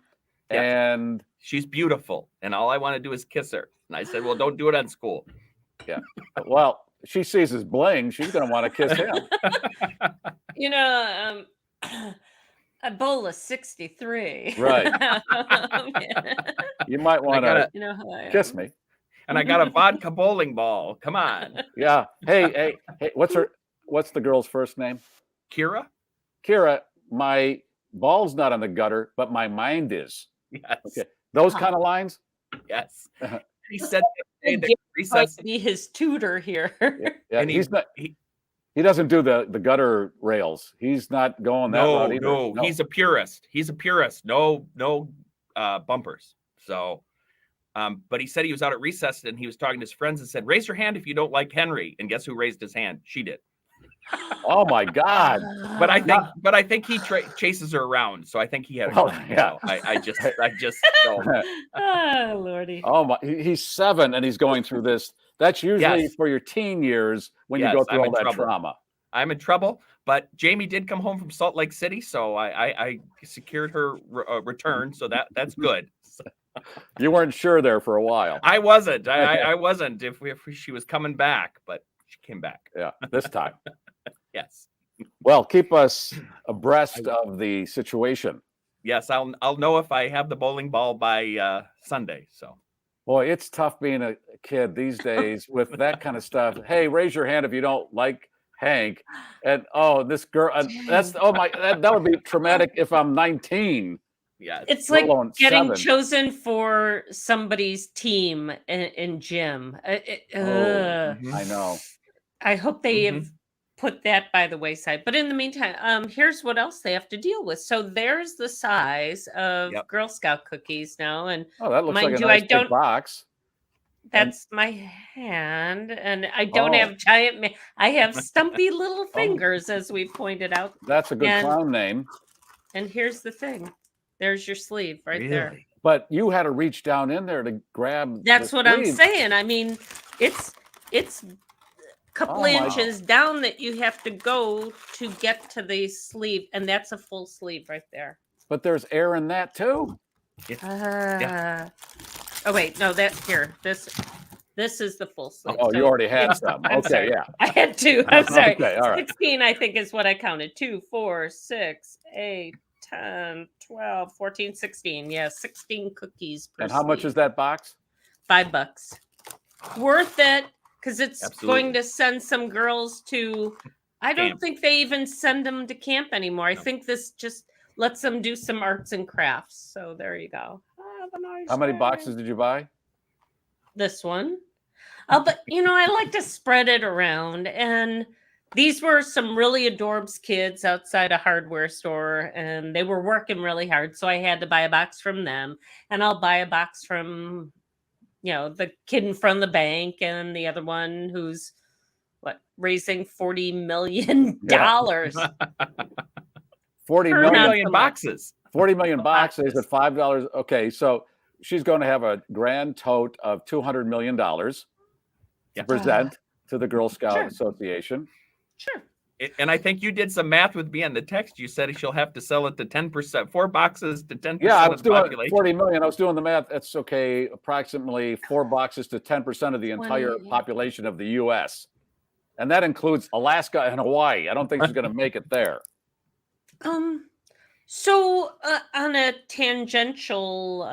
Yeah. And she's beautiful. And all I want to do is kiss her. And I said, well, don't do it on school. Yeah. Well, she sees his bling. She's going to want to kiss him. A bowl of 63. Right. You might want to kiss me. And I got a vodka bowling ball. Come on. Yeah. Hey, what's the girl's first name? Kira. My ball's not in the gutter, but my mind is. Yes. Okay. Those kind of lines? Yes. He said recess be his tutor here. Yeah. And he doesn't do the gutter rails. He's not going that route either. No, he's a purist. No bumpers. So but he said he was out at recess and he was talking to his friends and said, raise your hand if you don't like Henry. And guess who raised his hand? She did. Oh my God. But I think he chases her around. So I think he had a gun. Yeah. So I just don't. Oh, Lordy. Oh my, he's 7 and he's going through this. That's usually for your teen years when you go through all that trauma. I'm in trouble, but Jamie did come home from Salt Lake City, so I secured her return. So that's good. You weren't sure there for a while. I wasn't. I wasn't if she was coming back, but She came back. Yeah, this time. Yes. Well, keep us abreast of the situation. Yes, I'll know if I have the bowling ball by Sunday. So, boy, it's tough being a kid these days with that kind of stuff. Hey, raise your hand if you don't like Hank. And this girl, that would be traumatic if I'm 19. Yeah, it's like getting chosen for somebody's team in gym. I know. I hope they have put that by the wayside. But in the meantime, here's what else they have to deal with. So there's the size of Girl Scout cookies now, and that looks like a nice big box. That's my hand, and I don't have giant. I have stumpy little fingers, as we pointed out. That's a good clown name. And here's the thing: there's your sleeve right there. But you had to reach down in there to grab. That's what I'm saying. I mean, it's couple inches down that you have to go to get to the sleeve, and that's a full sleeve right there. But there's air in that too. Oh wait, no, that's here. This is the full sleeve. Oh, you already had some. Okay, yeah. I had two. I'm sorry. Okay, all right. 16, I think, is what I counted. 2, 4, 6, 8, 10, 12, 14, 16. Yeah, 16 cookies per And how much is that box? $5. Worth it. Because it's going to send some girls to, I don't think they even send them to camp anymore. I think this just lets them do some arts and crafts. So there you go. How many boxes did you buy? This one. But, I like to spread it around. And these were some really adorbs kids outside a hardware store. And they were working really hard. So I had to buy a box from them. And I'll buy a box from the kid in front of the bank, and the other one who's raising $40 million. 40 million boxes. 40 million boxes at $5. Okay, so she's going to have a grand tote of $200 million to present to the Girl Scout Association. Sure. And I think you did some math with me on the text. You said she'll have to sell it to 10%, 4 boxes to 10% I was of the doing population. 40 million. I was doing the math. That's okay. Approximately 4 boxes to 10% of the entire population of the U.S. And that includes Alaska and Hawaii. I don't think she's going to make it there. So on a tangential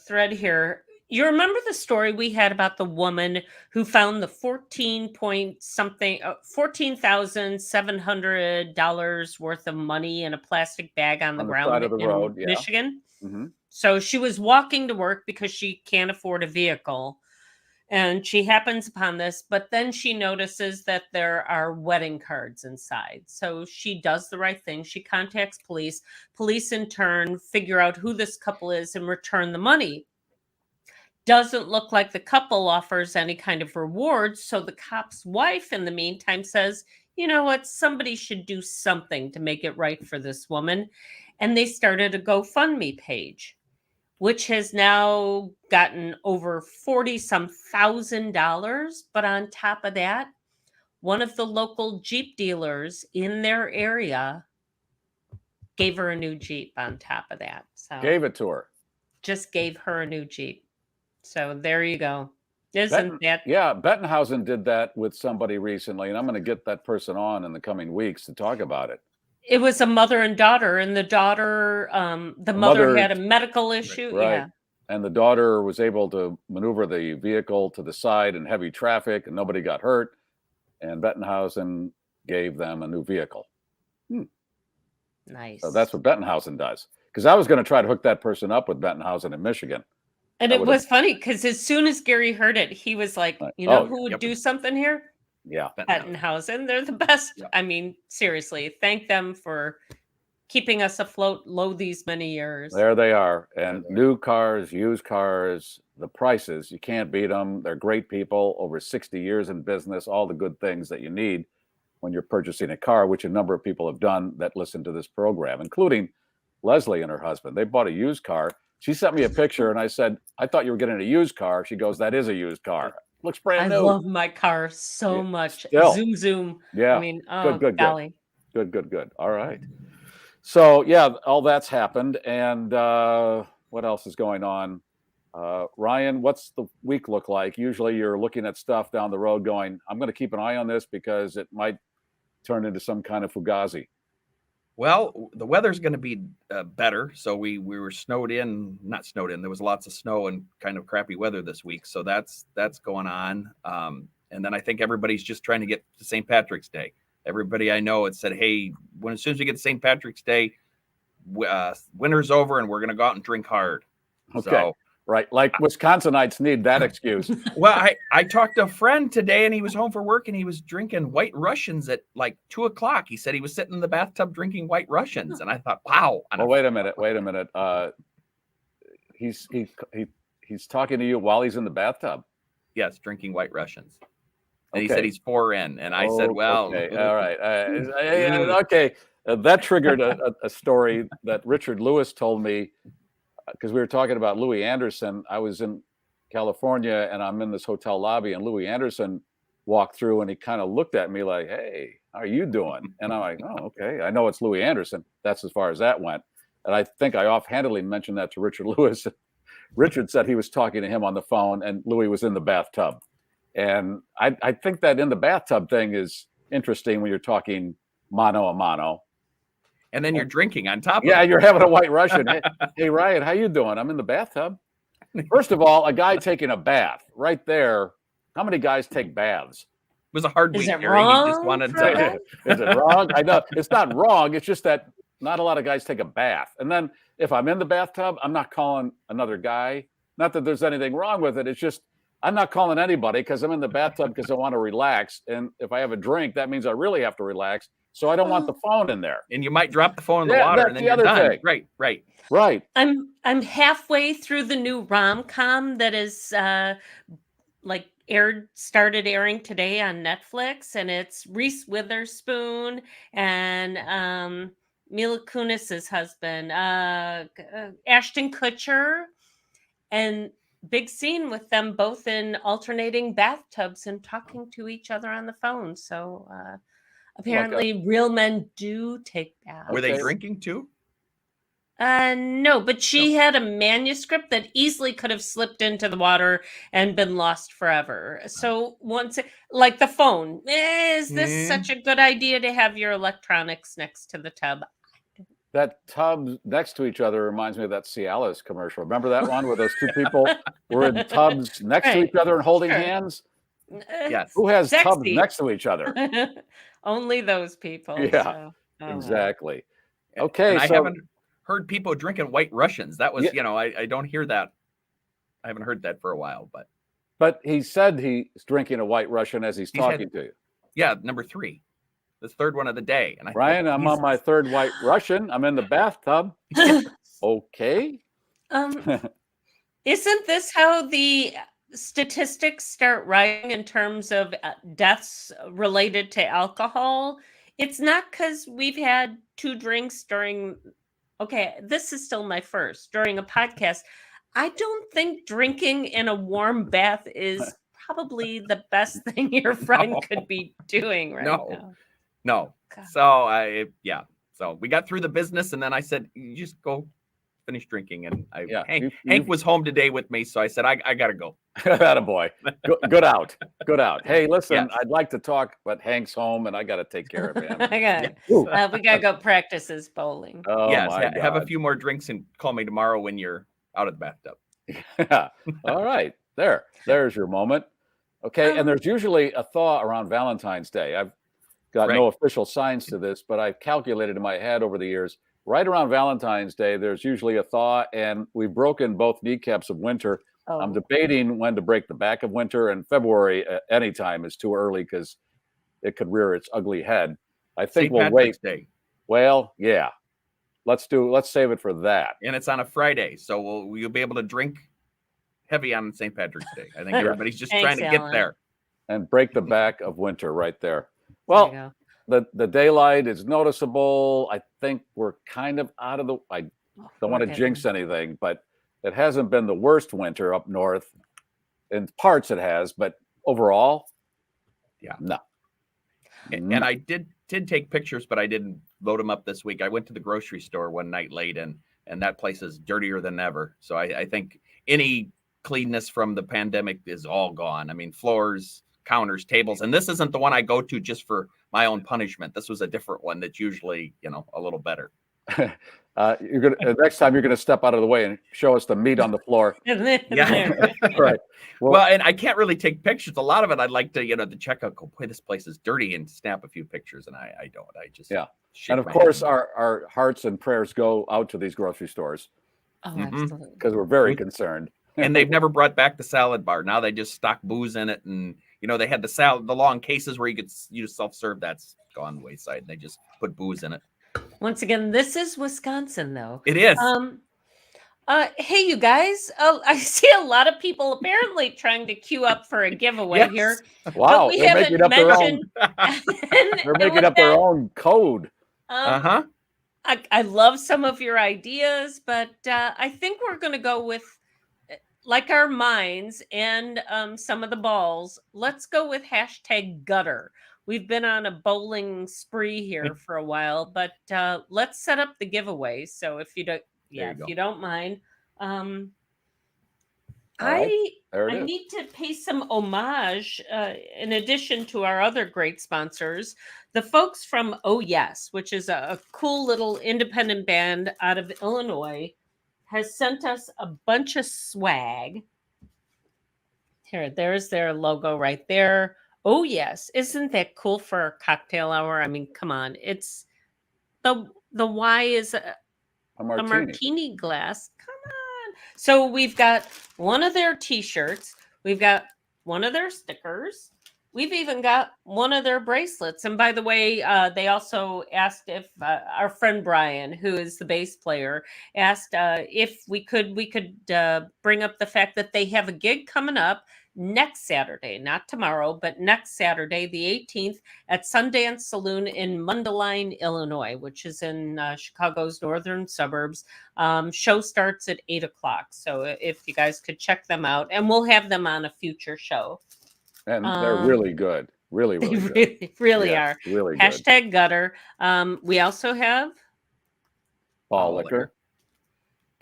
thread here, you remember the story we had about the woman who found the $14,700 worth of money in a plastic bag on the ground of the in road, Michigan? Mm-hmm. So she was walking to work because she can't afford a vehicle. And she happens upon this, but then she notices that there are wedding cards inside. So she does the right thing. She contacts police. Police, in turn, figure out who this couple is and return the money. Doesn't look like the couple offers any kind of reward. So the cop's wife, in the meantime, says, you know what, somebody should do something to make it right for this woman. And they started a GoFundMe page, which has now gotten over $40-some thousand. But on top of that, one of the local Jeep dealers in their area gave her a new Jeep on top of that. So gave it to her. Just gave her a new Jeep. So there you go. Isn't that? Yeah, Bettenhausen did that with somebody recently, and I'm going to get that person on in the coming weeks to talk about it. It was a mother and daughter, and the daughter, the mother had a medical issue. Right. Yeah. And the daughter was able to maneuver the vehicle to the side in heavy traffic, and nobody got hurt. And Bettenhausen gave them a new vehicle. Nice. So that's what Bettenhausen does. Because I was going to try to hook that person up with Bettenhausen in Michigan. And it was funny because as soon as Garry heard it, he was like, you know who would do something here? Yeah. Bettenhausen. They're the best. Yep. I mean, seriously, thank them for keeping us afloat low these many years. There they are. And new cars, used cars, the prices, you can't beat them. They're great people, over 60 years in business, all the good things that you need when you're purchasing a car, which a number of people have done that listen to this program, including Leslie and her husband. They bought a used car. She sent me a picture and I said, I thought you were getting a used car. She goes, that is a used car. Looks brand new. I love my car so much. Still. Zoom, zoom. Yeah. I mean, oh, golly. Good. All right. So, yeah, all that's happened. And what else is going on? Ryan, what's the week look like? Usually you're looking at stuff down the road going, I'm going to keep an eye on this because it might turn into some kind of fugazi. Well, the weather's going to be better. So we were not snowed in. There was lots of snow and kind of crappy weather this week. So that's going on. And then I think everybody's just trying to get to St. Patrick's Day. Everybody I know had said, hey, as soon as we get to St. Patrick's Day, winter's over and we're going to go out and drink hard. Okay. So, right. Like Wisconsinites need that excuse. Well, I talked to a friend today and he was home for work and he was drinking White Russians at like 2:00. He said he was sitting in the bathtub drinking White Russians. And I thought, wow. Well, wait a minute. He's talking to you while he's in the bathtub. Yes, drinking White Russians. And Okay. he said he's 4 in. And I said, well. Okay. All right. Okay. That triggered a story that Richard Lewis told me because we were talking about Louis Anderson. I was in California and I'm in this hotel lobby and Louis Anderson walked through and he kind of looked at me like, hey, how are you doing? And I'm like, oh, okay. I know it's Louis Anderson. That's as far as that went. And I think I offhandedly mentioned that to Richard Lewis. Richard said he was talking to him on the phone and Louis was in the bathtub. And I think that in the bathtub thing is interesting when you're talking mano a mano. And then you're drinking on top of Yeah, it. you're having a White Russian. Hey, Ryan, how you doing? I'm in the bathtub. First of all, a guy taking a bath right there. How many guys take baths? It was a hard Is week, it Gary. He just wrong wanted for to. that? Is it wrong? I know it's not wrong. It's just that not a lot of guys take a bath. And then if I'm in the bathtub, I'm not calling another guy. Not that there's anything wrong with it. It's just I'm not calling anybody because I'm in the bathtub because I want to relax. And if I have a drink, that means I really have to relax. So I don't want the phone in there. And you might drop the phone in the water and then you're done. Right. Right. I'm halfway through the new rom-com that is started airing today on Netflix, and it's Reese Witherspoon and Mila Kunis's husband, Ashton Kutcher, and big scene with them both in alternating bathtubs and talking to each other on the phone. So apparently real men do take baths. Were they drinking too? No, but she had a manuscript that easily could have slipped into the water and been lost forever. So like the phone, is this such a good idea to have your electronics next to the tub? That tub next to each other reminds me of that Cialis commercial. Remember that one where those two people were in tubs next to each other and holding hands? Yes. Who has Sexy. tubs next to each other? Only those people. Yeah, exactly. Okay, And I so haven't heard people drinking White Russians. That was, I don't hear that. I haven't heard that for a while, but he said he's drinking a White Russian as he's talking to you. Yeah, number 3. The third one of the day. And Ryan, I'm on my third White Russian. I'm in the bathtub. Okay. Isn't this how the statistics start rising in terms of deaths related to alcohol? It's not because we've had 2 drinks during. Okay, this is still my first during a podcast. I don't think drinking in a warm bath is probably the best thing your friend could be doing right now. No. God. So So we got through the business and then I said, you just go finish drinking. And Hank was home today with me. So I said, I got to go. Attaboy. Good out. Good out. Hey, listen, I'd like to talk, but Hank's home and I got to take care of him. We got to go practice his bowling. Oh, yes. my Have a God. few more drinks and call me tomorrow when you're out of the bathtub. Yeah. All right. There's your moment. Okay. And there's usually a thaw around Valentine's Day. I've got no official signs to this, but I've calculated in my head over the years, right around Valentine's Day, there's usually a thaw, and we've broken both kneecaps of winter. I'm debating when to break the back of winter, and February anytime is too early because it could rear its ugly head. I think St. we'll Patrick's wait. Day. Well, yeah. Let's save it for that. And it's on a Friday, so you'll be able to drink heavy on St. Patrick's Day. I think everybody's just trying to get there. And break the back of winter right there. Well, the daylight is noticeable. I think we're kind of out of the. I don't want to jinx anything, but it hasn't been the worst winter up north. In parts, it has, but overall, no. And I did take pictures, but I didn't load them up this week. I went to the grocery store one night late, and that place is dirtier than ever. So I think any cleanness from the pandemic is all gone. I mean, floors, counters, tables, and this isn't the one I go to just for my own punishment. This was a different one that's usually, a little better. Next time you're gonna step out of the way and show us the meat on the floor. Yeah, right. Well, and I can't really take pictures. A lot of it, I'd like to, to check out. Go, boy, this place is dirty, and snap a few pictures. And I don't. I just And of course, our hearts and prayers go out to these grocery stores. Oh, absolutely. Because we're very concerned. And they've never brought back the salad bar. Now they just stock booze in it, and they had the long cases where you could self-serve. That's gone wayside. They just put booze in it. Once again, this is Wisconsin, though. It is. Hey, you guys! I see a lot of people apparently trying to queue up for a giveaway here. Wow, we they're haven't making up mentioned. They're making up their own code. I love some of your ideas, but I think we're going to go with, like our minds and some of the balls. Let's go with #gutter. We've been on a bowling spree here for a while, but let's set up the giveaway. So if you don't, if you don't mind, I need to pay some homage in addition to our other great sponsors. The folks from Oh Yes, which is a cool little independent band out of Illinois, has sent us a bunch of swag. Here, there's their logo right there. Oh Yes, isn't that cool for a cocktail hour? I mean, come on. It's the Y is a martini glass. Come on. So we've got one of their t-shirts. We've got one of their stickers. We've even got one of their bracelets. And by the way, they also asked if our friend Brian, who is the bass player, asked if we could bring up the fact that they have a gig coming up next Saturday, not tomorrow, but next Saturday, the 18th, at Sundance Saloon in Mundelein, Illinois, which is in Chicago's northern suburbs. Show starts at 8:00. So if you guys could check them out, and we'll have them on a future show. And they're really good. Really good. Really are. Really good. #gutter. We also have ball liquor,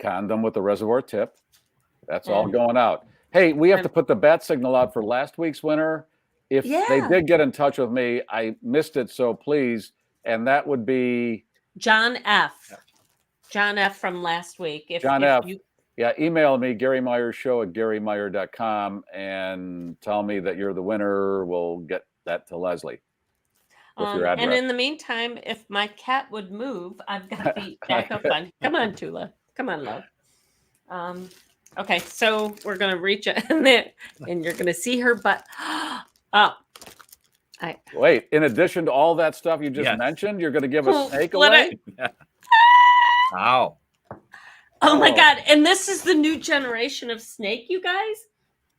condom with the reservoir tip. That's all going out. Hey, we have to put the bat signal out for last week's winner. If they did get in touch with me, I missed it, so please. And that would be John F. John F. from last week. John F. Email me, GarryMeierShow@GarryMeier.com, and tell me that you're the winner. We'll get that to Leslie with your address. And in the meantime, if my cat would move, I've got the backup on. Come on, Tula. Come on, love. Okay, so we're going to reach in there, and you're going to see her butt. Wait, in addition to all that stuff you just mentioned, you're going to give a snake away? Wow. Oh my God. And this is the new generation of snake, you guys.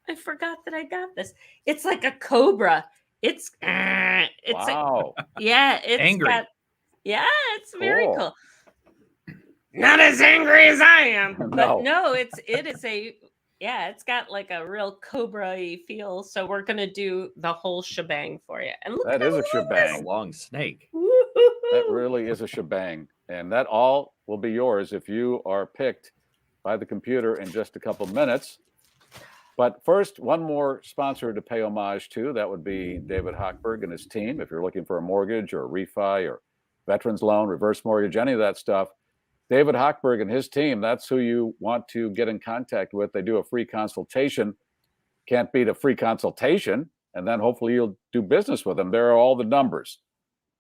I forgot that I got this. It's like a cobra. It's wow. It's angry. It's very cool. Not as angry as I am, but no, it's got like a real cobra-y feel. So we're gonna do the whole shebang for you. And look, that is a shebang. A long snake. That really is a shebang, and that all will be yours if you are picked by the computer in just a couple minutes. But first, one more sponsor to pay homage to. That would be David Hochberg and his team. If you're looking for a mortgage or a refi or veterans loan, reverse mortgage, any of that stuff, David Hochberg and his team, that's who you want to get in contact with. They do a free consultation. Can't beat a free consultation. And then hopefully you'll do business with him. There are all the numbers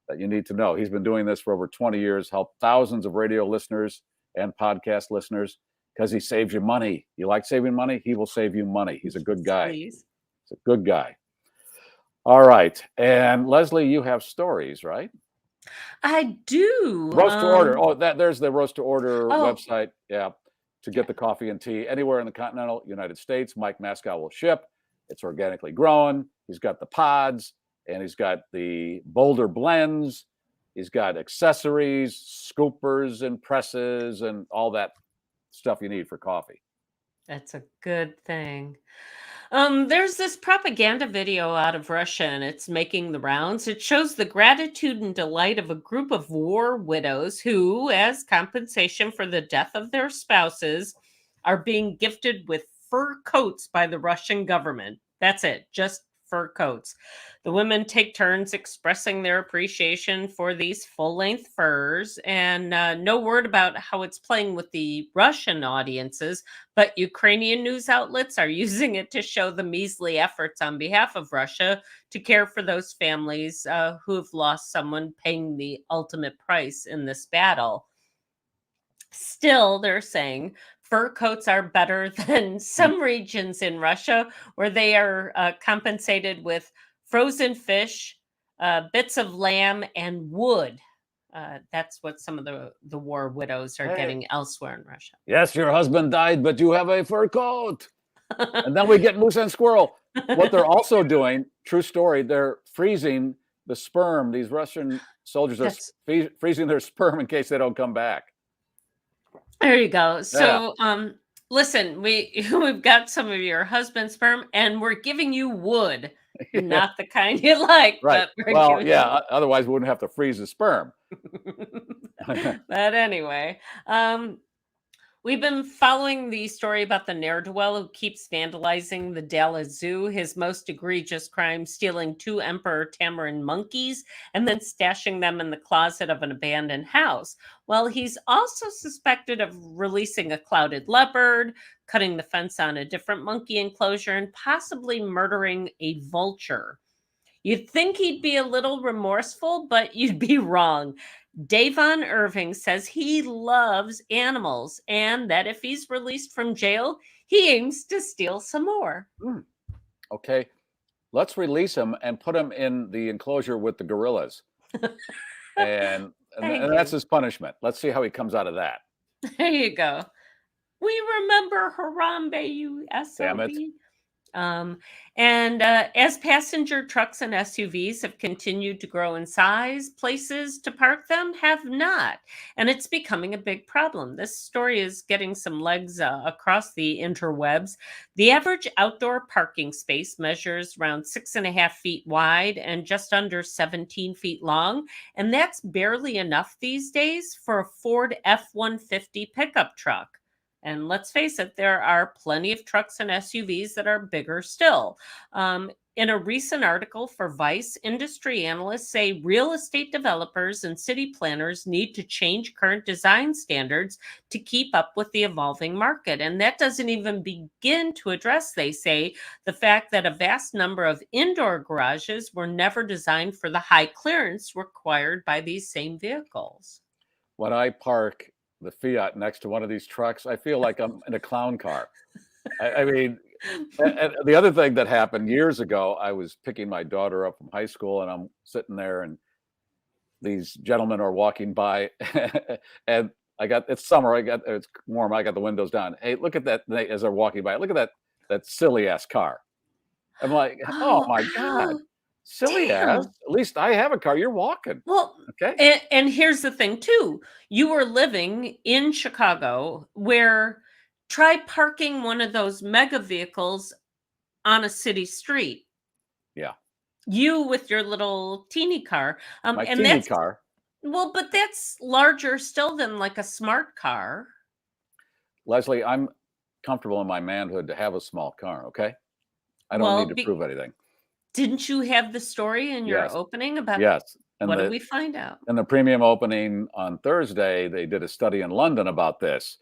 that you need to know. He's been doing this for over 20 years, helped thousands of radio listeners and podcast listeners because he saves you money. You like saving money? He will save you money. He's a good guy. Please. He's a good guy. All right. And Leslie, you have stories, right? I do. Roast to order. There's the roast to order website. Yeah. To get the coffee and tea anywhere in the continental United States. Mike Mascow will ship. It's organically grown. He's got the pods and he's got the Boulder blends. He's got accessories, scoopers and presses and all that stuff you need for coffee. That's a good thing. There's this propaganda video out of Russia, and it's making the rounds. It shows the gratitude and delight of a group of war widows who, as compensation for the death of their spouses, are being gifted with fur coats by the Russian government. That's it, just fur coats. The women take turns expressing their appreciation for these full-length furs, and no word about how it's playing with the Russian audiences, but Ukrainian news outlets are using it to show the measly efforts on behalf of Russia to care for those families who have lost someone paying the ultimate price in this battle. Still, they're saying fur coats are better than some regions in Russia where they are compensated with frozen fish, bits of lamb, and wood. That's what some of the war widows are getting elsewhere in Russia. Yes, your husband died, but you have a fur coat. And then we get moose and squirrel. What they're also doing, true story, they're freezing the sperm. These Russian soldiers are freezing their sperm in case they don't come back. There you go. So, listen, we've got some of your husband's sperm, and we're giving you wood, not the kind you like. Right. But Well, yeah. Otherwise, we wouldn't have to freeze the sperm. But anyway, we've been following the story about the ne'er-do-well who keeps vandalizing the Dallas Zoo. His most egregious crime, stealing 2 Emperor tamarin monkeys and then stashing them in the closet of an abandoned house. Well, he's also suspected of releasing a clouded leopard, cutting the fence on a different monkey enclosure, and possibly murdering a vulture. You'd think he'd be a little remorseful, but you'd be wrong. Davon Irving says he loves animals and that if he's released from jail, he aims to steal some more. Okay, let's release him and put him in the enclosure with the gorillas. and that's his punishment. Let's see how he comes out of that. There you go. We remember Harambe, you SOB. Damn it. As passenger trucks and SUVs have continued to grow in size, places to park them have not. And it's becoming a big problem. This story is getting some legs across the interwebs. The average outdoor parking space measures around 6.5 feet wide and just under 17 feet long. And that's barely enough these days for a Ford F-150 pickup truck. And let's face it, there are plenty of trucks and SUVs that are bigger still. In a recent article for Vice, industry analysts say real estate developers and city planners need to change current design standards to keep up with the evolving market. And that doesn't even begin to address, they say, the fact that a vast number of indoor garages were never designed for the high clearance required by these same vehicles. When I park the Fiat next to one of these trucks, I feel like I'm in a clown car. I mean, and the other thing that happened years ago, I was picking my daughter up from high school and I'm sitting there and these gentlemen are walking by and it's summer, it's warm, I got the windows down. Hey, look at that, as they're walking by, look at that silly ass car. I'm like, oh my God. Silly ass. At least I have a car. You're walking. Well, okay. And here's the thing, too. You were living in Chicago where try parking one of those mega vehicles on a city street. Yeah. You with your little teeny car. My teeny car. Well, but that's larger still than like a smart car. Leslie, I'm comfortable in my manhood to have a small car, okay? I don't need to prove anything. Didn't you have the story in your opening about And what did we find out? In the premium opening on Thursday, they did a study in London about this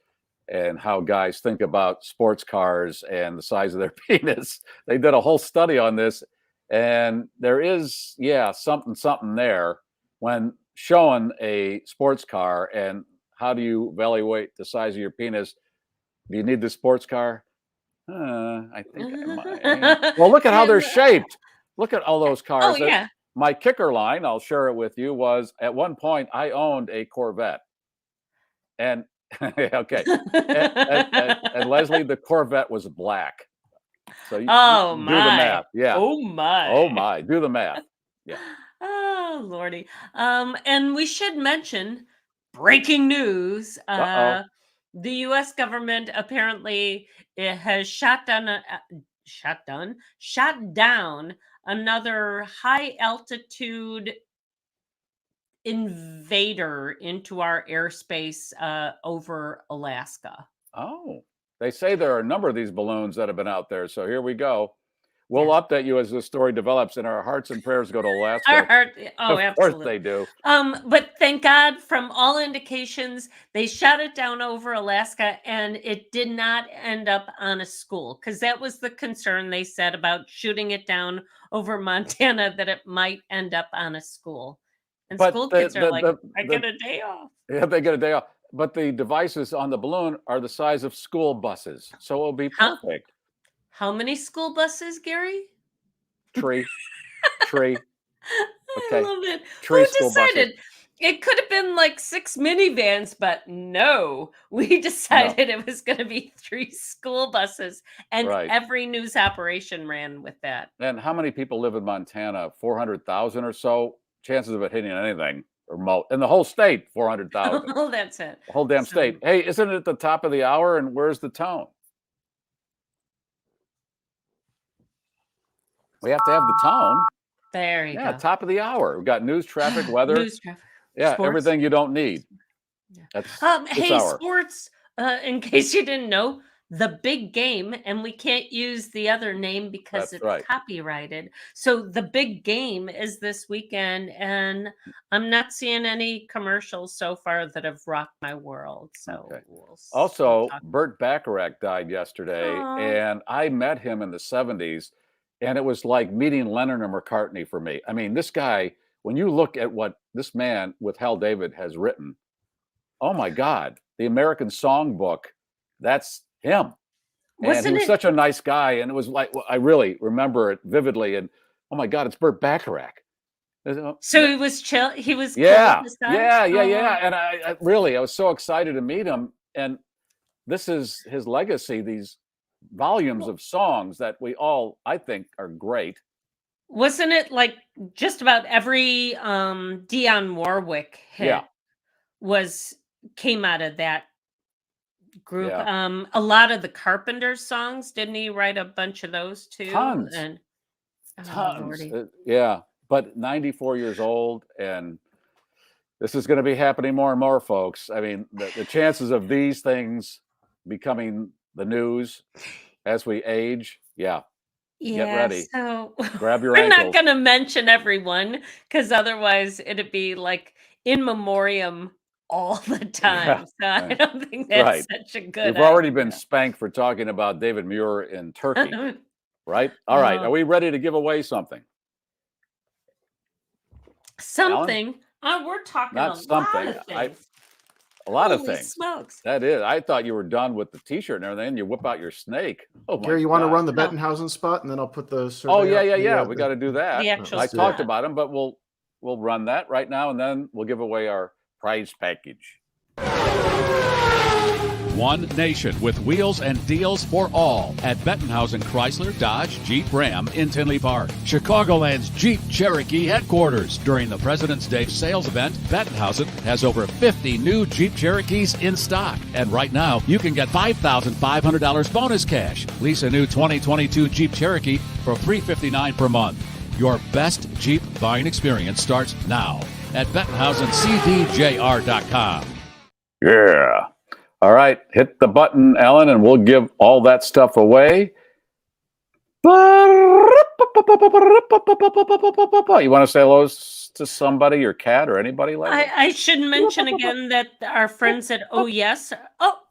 and how guys think about sports cars and the size of their penis. They did a whole study on this, and there is, something there when showing a sports car and how do you evaluate the size of your penis? Do you need the sports car? I think I might. Well, look at how they're shaped. Look at all those cars. Oh, yeah. My kicker line, I'll share it with you, was at one point I owned a Corvette. And okay. and Leslie, the Corvette was black. So you do the math. Yeah. Oh my. Oh my. Do the math. Yeah. Oh Lordy. And we should mention breaking news. The U.S. government apparently has shot down another high altitude invader into our airspace over Alaska. Oh. They say there are a number of these balloons that have been out there. So here we go. We'll update you as the story develops, and our hearts and prayers go to Alaska. Of Absolutely. course they do. But thank God, from all indications, they shot it down over Alaska, and it did not end up on a school, because that was the concern they said about shooting it down over Montana, that it might end up on a school. And But school kids are like, I get a day off. Yeah, they get a day off. But the devices on the balloon are the size of school buses, so it'll be perfect. How many school buses, Gary? Tree. Okay. I love it. Tree Who school decided? buses. It could have been like 6 minivans, but no, we decided it was going to be 3 school buses, and every news operation ran with that. And how many people live in Montana? 400,000 or so. Chances of it hitting anything, or in the whole state, 400,000. Oh, that's it. The whole damn state. Hey, isn't it the top of the hour? And where's the tone? We have to have the tone. There you go. Top of the hour. We've got news, traffic, weather. News, traffic. Yeah, Sports. Everything you don't need. Hey, sports, in case you didn't know, the big game, and we can't use the other name because it's copyrighted. So the big game is this weekend, and I'm not seeing any commercials so far that have rocked my world. So also, Burt Bacharach died yesterday, and I met him in the 70s, and it was like meeting Lennon and McCartney for me. I mean, this guy, when you look at what this man with Hal David has written, oh my God, the American Songbook, that's him. And he was such a nice guy. And it was like, I really remember it vividly. And oh my God, it's Burt Bacharach. So he was chill. He was yeah. And I was so excited to meet him. And this is his legacy, these volumes of songs that we all, I think, are great. Wasn't it like just about every Dionne Warwick hit came out of that group? A lot of the Carpenters songs, didn't he write a bunch of those too? Tons. But 94 years old, and this is going to be happening more and more, folks. I mean, the chances of these things becoming the news as we age, get ready. So grab your we're ankles. not going to mention everyone, because otherwise it'd be like in memoriam all the time. So I don't think that's such a good You've already been spanked for talking about David Muir in Turkey, right? All right. Are we ready to give away something? Something? We're talking Not something. Lot of things. A lot Holy of things. Smokes. That is. I thought you were done with the T-shirt and everything. You whip out your snake. Oh, Gary, you want to run the Bettenhausen spot, and then I'll put the survey we got to do that. I talked about them, but we'll run that right now, and then we'll give away our prize package. One nation with wheels and deals for all at Bettenhausen Chrysler Dodge Jeep Ram in Tinley Park, Chicagoland's Jeep Cherokee headquarters. During the President's Day sales event, Bettenhausen has over 50 new Jeep Cherokees in stock. And right now, you can get $5,500 bonus cash. Lease a new 2022 Jeep Cherokee for $359 per month. Your best Jeep buying experience starts now at BettenhausenCDJR.com. Yeah. All right, hit the button, Ellen, and we'll give all that stuff away. You want to say hello to somebody, your cat, or anybody like that? I should mention again that our friends at Oh Yes,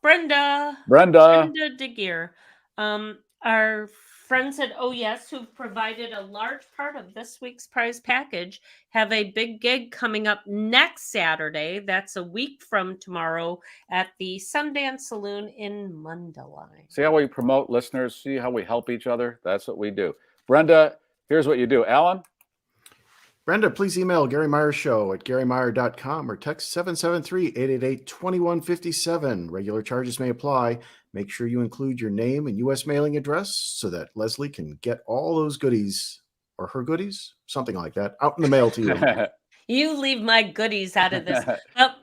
Brenda DeGear, our friends at Oh Yes, who've provided a large part of this week's prize package, have a big gig coming up next Saturday. That's a week from tomorrow at the Sundance Saloon in Mundelein. See how we promote listeners? See how we help each other? That's what we do. Brenda, here's what you do. Alan? Brenda, please email Garry Meier Show at GarryMeier.com or text 773-888-2157. Regular charges may apply. Make sure you include your name and U.S. mailing address so that Leslie can get all those goodies, or her goodies, something like that, out in the mail to you. You leave my goodies out of this.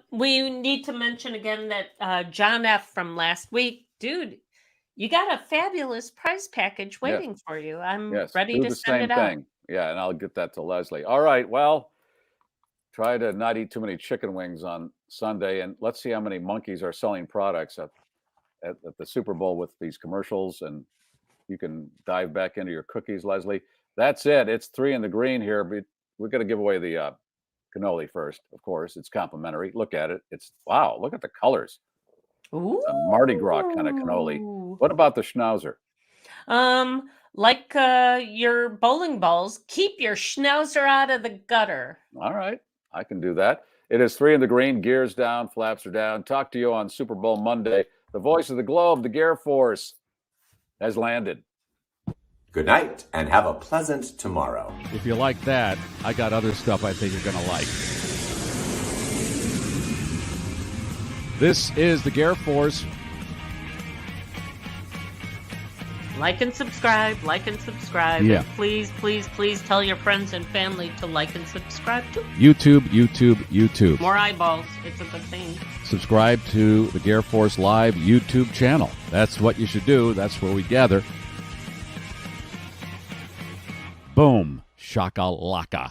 We need to mention again that John F. from last week, dude, you got a fabulous prize package waiting for you. I'm ready to send it out. Yeah, and I'll get that to Leslie. All right, well, try to not eat too many chicken wings on Sunday, and let's see how many monkeys are selling products at at the Super Bowl with these commercials, and you can dive back into your cookies, Leslie. That's it. It's 3 in the green here. But we're going to give away the cannoli first, of course. It's complimentary. Look at it. It's wow. Look at the colors. Ooh. It's a Mardi Gras kind of cannoli. What about the schnauzer? Like your bowling balls, keep your schnauzer out of the gutter. All right, I can do that. It is 3 in the green, gears down, flaps are down. Talk to you on Super Bowl Monday. The voice of the globe, the GarrForce, has landed. Good night, and have a pleasant tomorrow. If you like that, I got other stuff I think you're going to like. This is the GarrForce. Like and subscribe, like and subscribe. Yeah. And please, please, please tell your friends and family to like and subscribe too. YouTube. More eyeballs. It's a good thing. Subscribe to the GarrForce Live YouTube channel. That's what you should do. That's where we gather. Boom. Shakalaka.